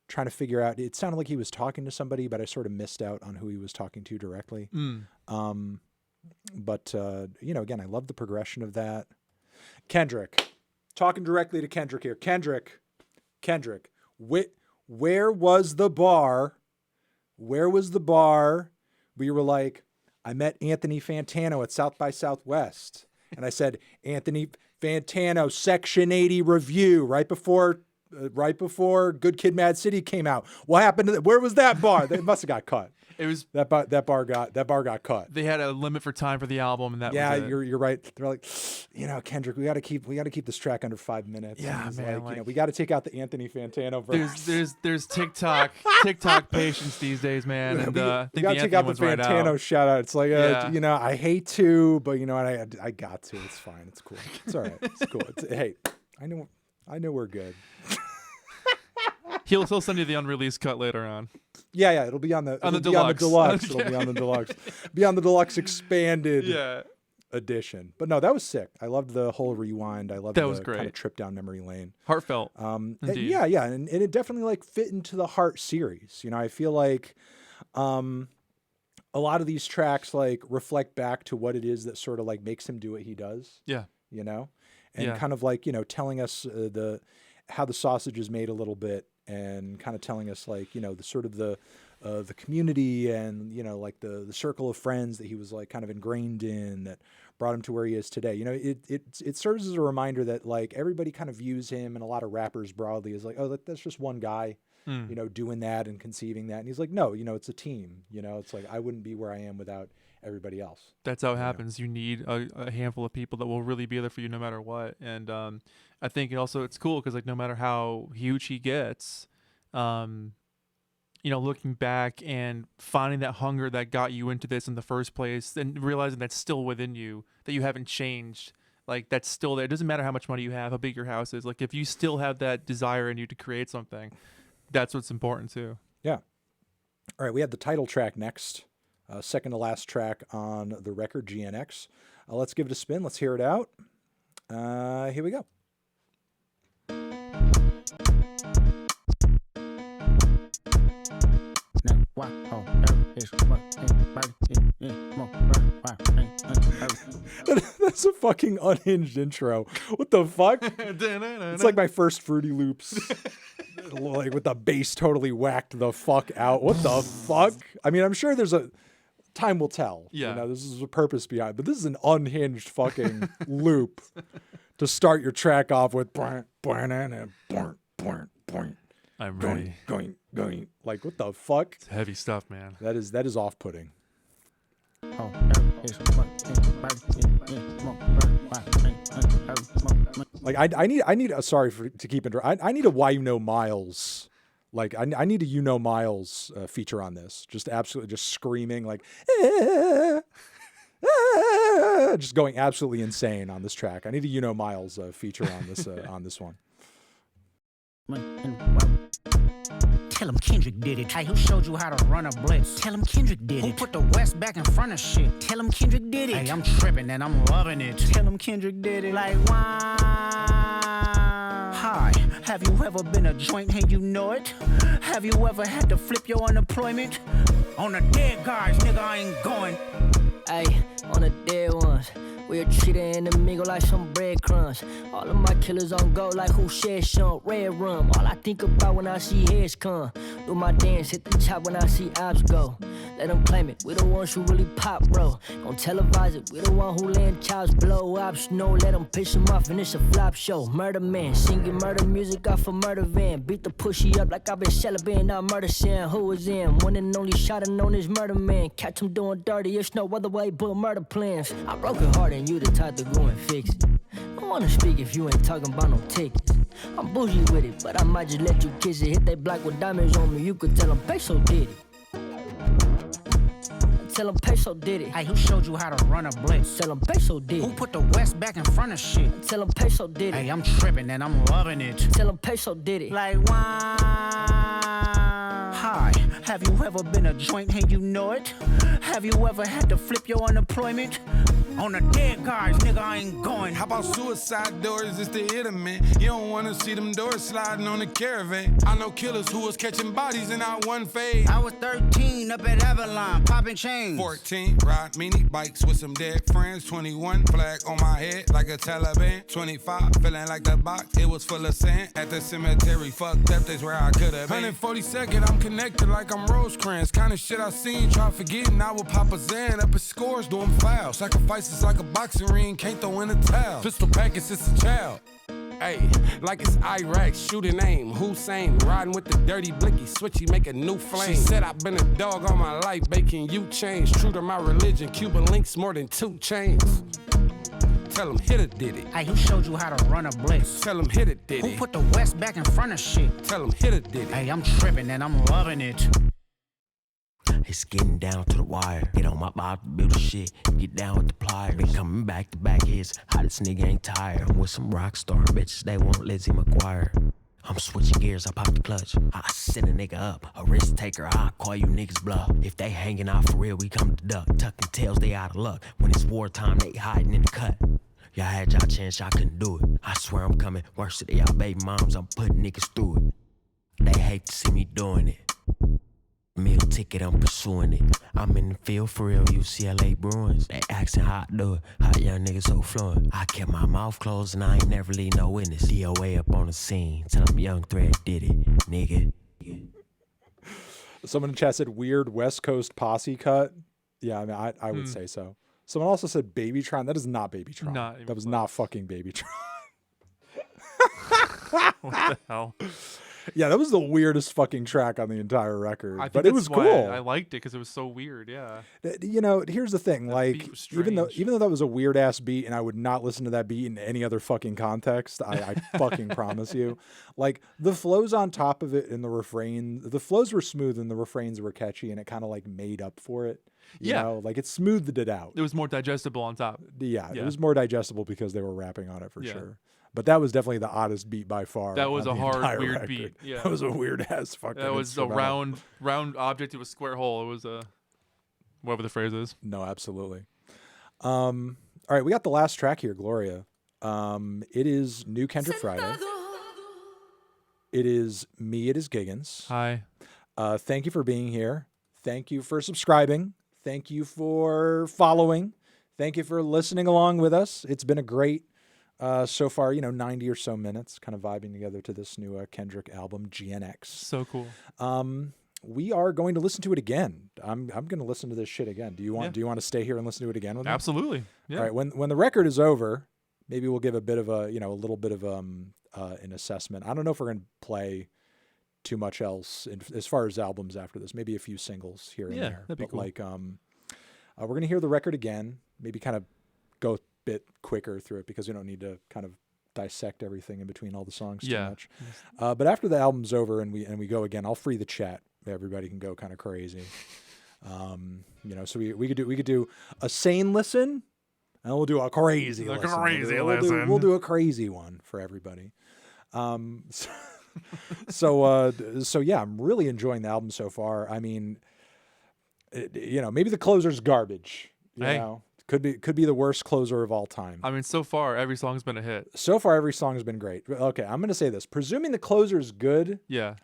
trying to figure out, it sounded like he was talking to somebody, but I sort of missed out on who he was talking to directly. But, again, I love the progression of that. Kendrick, talking directly to Kendrick here. Kendrick, where was the bar? Where was the bar where you were like, I met Anthony Fantano at South by Southwest. And I said, Anthony Fantano, Section 80 review right before Good Kid, Mad City came out. What happened to where was that bar? They must have got cut. It was that bar got cut. They had a limit for time for the album, and that was it. You're right. They're like, Kendrick, we got to keep this track under 5 minutes. Yeah, man. Like, we got to take out the Anthony Fantano verse. There's TikTok patience these days, man. And I think we got to take out the Fantano shout out. It's like, I hate to, but I got to. It's fine. It's cool. It's all right. It's cool. Hey, I know we're good. He'll send you the unreleased cut later on. Yeah, it'll be on the deluxe. It'll be on the deluxe. Be on the deluxe expanded. Yeah. edition. But no, that was sick. I loved the whole rewind. I loved That the was great. kind of trip down memory lane. Heartfelt. Indeed. Yeah, and it definitely like fit into the Heart series. I feel like a lot of these tracks like reflect back to what it is that sort of like makes him do what he does. Yeah. And kind of like, telling us how the sausage is made a little bit, and kind of telling us like, the sort of the community and, like the circle of friends that he was like kind of ingrained in that brought him to where he is today. It serves as a reminder that like everybody kind of views him, and a lot of rappers broadly, as like, oh, that's just one guy, doing that and conceiving that. And he's like, no, it's a team, it's like, I wouldn't be where I am without everybody else. That's how it happens. You need a handful of people that will really be there for you no matter what. And I think also it's cool because like no matter how huge he gets, looking back and finding that hunger that got you into this in the first place, and realizing that's still within you, that you haven't changed, like that's still there. It doesn't matter how much money you have, how big your house is. Like if you still have that desire in you to create something, that's what's important too. Yeah. All right, we have the title track next. Second to last track on the record, GNX. Let's give it a spin. Let's hear it out. Here we go. That's a fucking unhinged intro. What the fuck? It's like my first Fruity Loops. Like with the bass totally whacked the fuck out. What the fuck? I mean, I'm sure there's time will tell. Yeah. This is a purpose behind, but this is an unhinged fucking loop to start your track off with. I'm ready. Going. Like, what the fuck? It's heavy stuff, man. That is off-putting. Like, I need sorry to keep interrupting. I need a Why You Know Miles. Like, I need a You Know Miles feature on this. Just absolutely just screaming like, just going absolutely insane on this track. I need a You Know Miles feature on this one. Tell him Kendrick did it. Hey, who showed you how to run a blitz? Tell him Kendrick did it. Who put the West back in front of shit? Tell him Kendrick did it. Hey, I'm tripping and I'm loving it. Tell him Kendrick did it. Like, why? Hi, have you ever been a joint and you know it? Have you ever had to flip your unemployment? On the dead guys, nigga, I ain't going. Hey, on the dead ones. We'll treat an enemy like some breadcrumbs. All of my killers on go like who shed some red rum. All I think about when I see heads come. Do my dance, hit the top when I see ops go. Let them claim it, we the ones who really pop, bro. Gon' televise it, we the one who laying chops, blow ops. No, let them piss them off and it's a flop show. Murder man, singing murder music off a murder van. Beat the pussy up like I've been celebrating, now murder sin. Who was in? One and only shot and known as murder man. Catch him doing dirty, it's no other way but murder plans. I broke it hard and you the type to go and fix it. I wanna speak if you ain't talking about no tickets. I'm bougie with it, but I might just let you kiss it. Hit that block with diamonds on me, you could tell them Peso did it. Tell them Peso did it. Hey, who showed you how to run a blitz? Tell them Peso did it. Who put the West back in front of shit? Tell them Peso did it. Hey, I'm tripping and I'm loving it. Tell them Peso did it. Like, why? Hi, have you ever been a joint and you know it? Have you ever had to flip your unemployment? On the dead guys, nigga, I ain't going. How about suicide doors just to hit them, man? You don't wanna see them doors sliding on the caravan. I know killers who was catching bodies in our one phase. I was 13 up at Avalon, popping chains. 14, ride mini bikes with some dead friends. 21, flag on my head like a Taliban. 25, feeling like the box, it was full of sand. At the cemetery, fucked up, that's where I could've been. 142nd, I'm connected like I'm Rosecrans. Kinda shit I seen, try forgetting I would pop a Zan up at scores, doing fouls. Sacrifices like a boxing ring, can't throw in a towel. Pistol packets, it's a child. Ayy, like it's Iraq, shooting aim, Hussein, riding with the dirty blicky, switchy, make a new flame. She said I've been a dog all my life, baking you change. True to my religion, Cuban links more than 2 chains. Tell him hit it, did it. Hey, who showed you how to run a blitz? Tell him hit it, did it. Who put the West back in front of shit? Tell him hit it, did it. Hey, I'm tripping and I'm loving it. It's getting down to the wire. Get on my bob to build the shit. Get down with the pliers. Been coming back to back hits. Hottest nigga ain't tired. I'm with some rock star bitches. They want Lizzie McGuire. I'm switching gears, I pop the clutch. I send a nigga up, a risk taker, I call you niggas bluff. If they hanging out for real, we come to duck. Tucking tails, they out of luck. When it's wartime, they hiding in the cut. Y'all had y'all chance, y'all couldn't do it. I swear I'm coming worse to y'all baby moms, I'm putting niggas through it. They hate to see me doing it. Meal ticket, I'm pursuing it. I'm in the field for real, UCLA Bruins. They asking how I do it, how young niggas so fluent. I kept my mouth closed and I ain't never leave no witness. DOA up on the scene, tell them Young Thread did it, nigga. Someone in chat said weird West Coast posse cut. Yeah, I mean, I would say so. Someone also said Babytron. That is not Babytron. That was not fucking Babytron. What the hell? Yeah, that was the weirdest fucking track on the entire record. I think but it was cool. I liked it because it was so weird. Yeah. You know, here's the thing. Like, even though that was a weird ass beat, and I would not listen to that beat in any other fucking context, I fucking promise you. Like, the flows on top of it and the refrain, the flows were smooth and the refrains were catchy, and it kind of like made up for it. You know, like it smoothed it out. It was more digestible on top. Yeah, it was more digestible because they were rapping on it for sure. But that was definitely the oddest beat by far. That was a hard, weird record. beat. Yeah, that was a weird ass fucking. That was a round object to a square hole. It was a whatever the phrase is. No, absolutely. All right, we got the last track here, Gloria. It is New Kendrick Friday. It is me. It is Giggins. Hi. Thank you for being here. Thank you for subscribing. Thank you for following. Thank you for listening along with us. It's been a great. So far, 90 or so minutes, kind of vibing together to this new Kendrick album, GNX. So cool. We are going to listen to it again. I'm going to listen to this shit again. Do you want to stay here and listen to it again with me? Absolutely. Yeah. All right. When the record is over, maybe we'll give a bit of a little bit of an assessment. I don't know if we're going to play too much else as far as albums after this. Maybe a few singles here and there. That'd be cool. Like we're going to hear the record again. Maybe kind of go bit quicker through it because we don't need to kind of dissect everything in between all the songs too much. But after the album's over and we go again, I'll free the chat. Everybody can go kind of crazy. So we could do a sane listen and we'll do a crazy listen. We'll do a crazy one for everybody. So yeah, I'm really enjoying the album so far. I mean, maybe the closer's garbage, you know. Could be the worst closer of all time. I mean, so far, every song's been a hit. So far, every song has been great. Okay, I'm going to say this. Presuming the closer is good,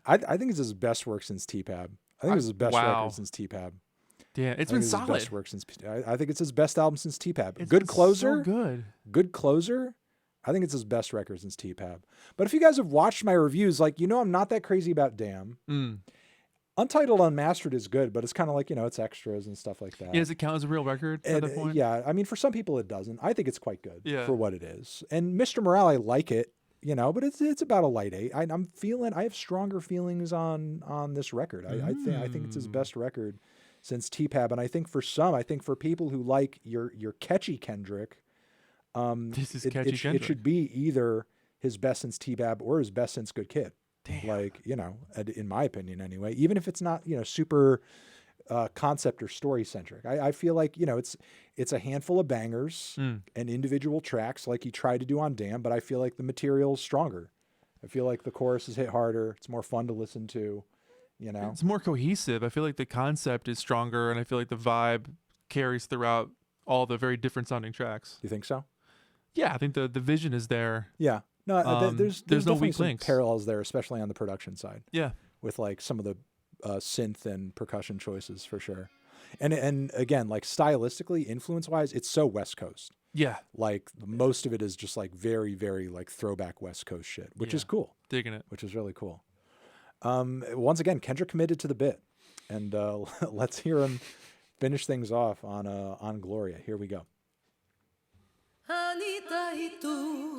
I think it's his best work since T-Pab. I think it's his best record since T-Pab. Yeah, it's been solid. Best work since, I think it's his best album since T-Pab. Good closer. So good. Good closer. I think it's his best record since T-Pab. But if you guys have watched my reviews, I'm not that crazy about Damn. Untitled Unmastered is good, but it's kind of like, it's extras and stuff like that. Yeah, does it count as a real record at that point? Yeah, I mean, for some people it doesn't. I think it's quite good for what it is. And Mr. Morale, I like it, but it's about a light 8. I have stronger feelings on this record. I think it's his best record since T-Pab. And I think for people who like your catchy Kendrick, it should be either his best since T-Pab or his best since Good Kid. Damn. In my opinion anyway, even if it's not, super concept or story centric, I feel like, it's a handful of bangers and individual tracks like he tried to do on Damn, but I feel like the material's stronger. I feel like the chorus is hit harder. It's more fun to listen to, It's more cohesive. I feel like the concept is stronger and I feel like the vibe carries throughout all the very different sounding tracks. You think so? Yeah, I think the vision is there. Yeah. No, there's no weak links. Parallels there, especially on the production side. Yeah, with like some of the synth and percussion choices for sure, and again, like stylistically, influence wise, it's so West Coast. Yeah, like most of it is just like very, very like throwback West Coast shit, which is cool. Digging it. Which is really cool. Once again, Kendrick committed to the bit, and let's hear him finish things off on Gloria. Here we go. Anita y tú.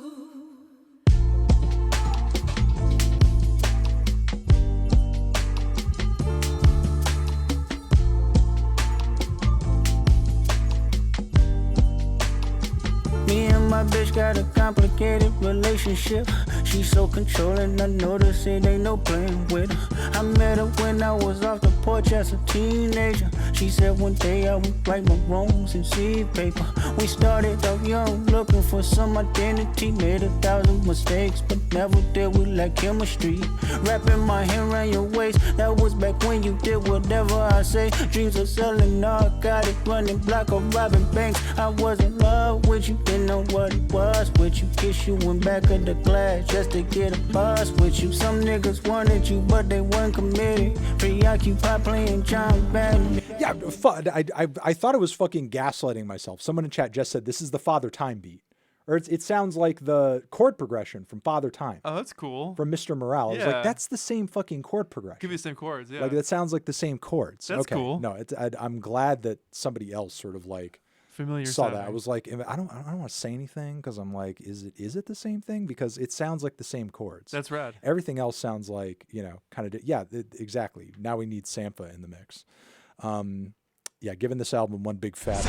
Me and my bitch got a complicated relationship. She's so controlling, I notice it ain't no playing with her. I met her when I was off the porch as a teenager. She said one day I would write my wrongs in seed paper. We started out young, looking for some identity. Made 1,000 mistakes, but never did we like chemistry. Wrapping my hand around your waist, that was back when you did whatever I say. Dreams of selling narcotic, running block or robbing banks. I was in love with you, didn't know what it was with you. Kiss you in back of the glass just to get a buzz with you. Some niggas wanted you, but they weren't committed. Preoccupied playing John Madden. Yeah, I thought it was fucking gaslighting myself. Someone in chat just said this is the Father Time beat. Or it sounds like the chord progression from Father Time. Oh, that's cool. From Mr. Morale. Yeah. It's like, that's the same fucking chord progression. Give you the same chords, yeah. Like, that sounds like the same chords. That's okay. cool. No, I'm glad that somebody else sort of like familiar saw sounding. that. I was like, I don't want to say anything because I'm like, is it the same thing? Because it sounds like the same chords. That's rad. Everything else sounds like, kind of, exactly. Now we need Sampha in the mix. Yeah, giving this album one big fat.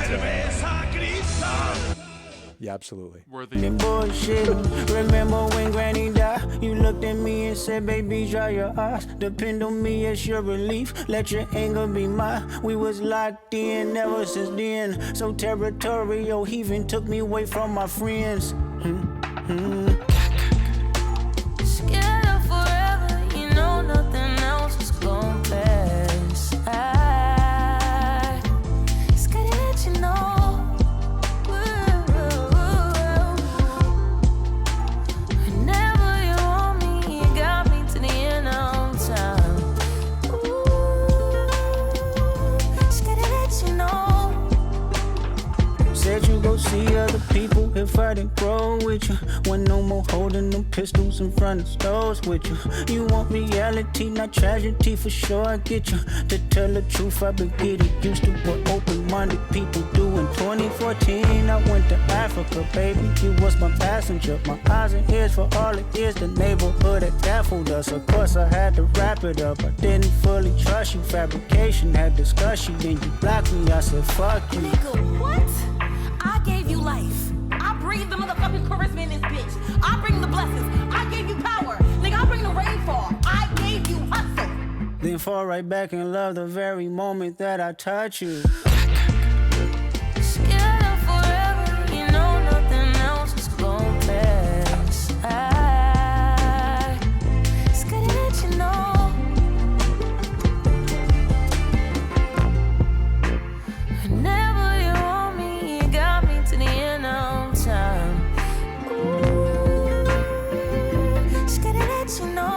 Yeah, absolutely. Worthy. Bullshit. Remember when Granny died? You looked at me and said, baby, dry your eyes. Depend on me as your relief. Let your anger be mine. We was locked in ever since then. So territorial, he even took me away from my friends. Scared of forever, you know nothing else is gonna pass. I scared to let you know. Said you go see other people if I didn't grow with you. When no more holding them pistols in front of stores with you. You want reality, not tragedy, for sure I get you. To tell the truth, I've been getting used to what open-minded people do. In 2014, I went to Africa, baby. You was my passenger, my eyes and ears for all it is. The neighborhood that baffled us. Of course, I had to wrap it up. I didn't fully trust you. Fabrication had discussion, then you blocked me. I said, fuck you. Nigga, what? I gave you life. I breathe the motherfucking charisma in this bitch. I bring the blessings. I gave you power. Nigga, I bring the rainfall. I gave you hustle. Then fall right back and love the very moment that I touch you. Scared of forever, you know nothing else is gonna pass. I scared to let you know. Whenever you want me, you got me to the end of time. Ooh, scared to let you know.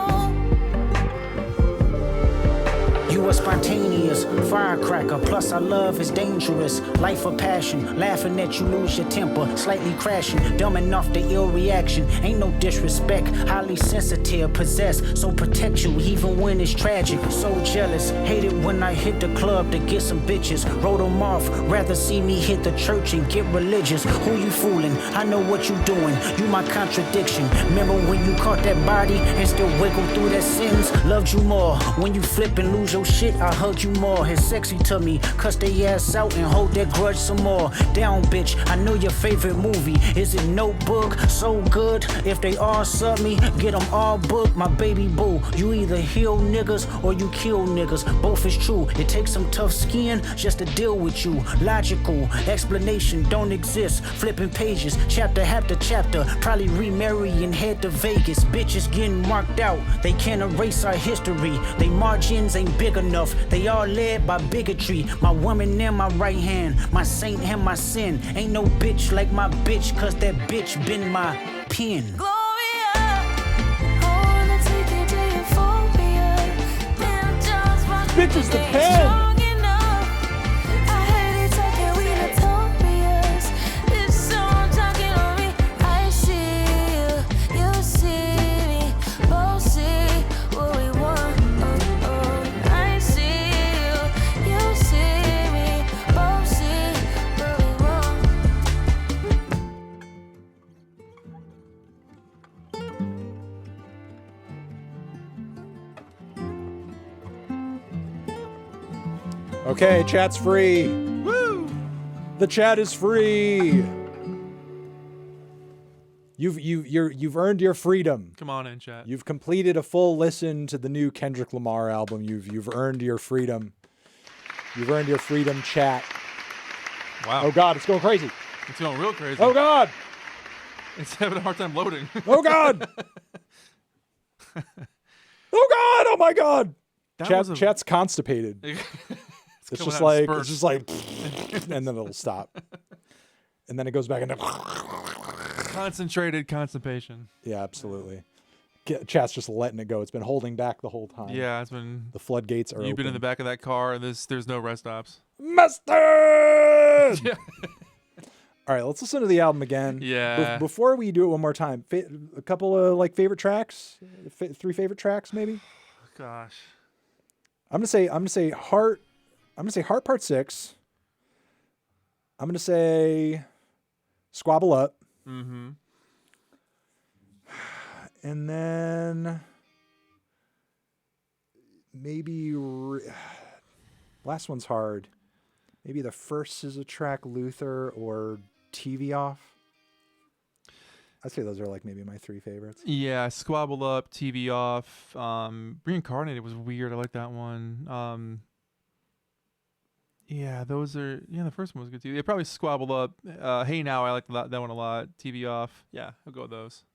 You are spontaneous, firecracker, plus our love is dangerous. Life of passion, laughing at you lose your temper, slightly crashing, dumbing off the ill reaction. Ain't no disrespect, highly sensitive, possessed, so protect you even when it's tragic. So jealous, hate it when I hit the club to get some bitches. Wrote them off, rather see me hit the church and get religious. Who you fooling? I know what you doing, you my contradiction. Remember when you caught that body and still wiggle through that sins? Loved you more, when you flip and lose your shit, I hugged you more. It's sexy to me, cuss they ass out and hold that grudge some more. Down bitch, I know your favorite movie. Is it Notebook? So good, if they all sub me, get them all booked. My baby boo, you either heal niggas or you kill niggas. Both is true, it takes some tough skin just to deal with you. Logical, explanation don't exist. Flipping pages, chapter after chapter. Probably remarry and head to Vegas. Bitches getting marked out, they can't erase our history. They margins ain't big enough, they all led by bigotry. My woman in my right hand, my saint and my sin. Ain't no bitch like my bitch, cause that bitch been my pen. Gloria, I wanna take you to euphoria. Them jaws rock Bitch is the they pen. strong enough. I heard it talking, we notorious. This song talking on me. I see you see me. Both see what we want. I see you see me. Both see what we want. Okay, chat's free. Woo! The chat is free. You've earned your freedom. Come on in, chat. You've completed a full listen to the new Kendrick Lamar album. You've earned your freedom. You've earned your freedom, chat. Wow. Oh God, it's going crazy. It's going real crazy. Oh God. It's having a hard time loading. Oh God. Oh God. Oh my God. Chat's constipated. It's just like and then it'll stop. And then it goes back into concentrated constipation. Yeah, absolutely. Chat's just letting it go. It's been holding back the whole time. Yeah, it's been. The floodgates are You've been in open. the back of that car, and there's no rest stops. Mustard! Yeah. All right, let's listen to the album again. Yeah. Before we do it one more time, a couple of like favorite tracks, 3 favorite tracks maybe. Gosh. I'm gonna say Heart. I'm gonna say Heart Part 6. I'm gonna say Squabble Up. Mm-hmm. And then maybe last one's hard. Maybe the first is a track Luther or TV Off. I'd say those are like maybe my 3 favorites. Yeah, Squabble Up, TV Off. Reincarnated was weird. I like that one. Yeah, those are. Yeah, the first one was good too. Yeah, probably Squabble Up. Hey Now, I like that one a lot. TV Off. Yeah, I'll go with those.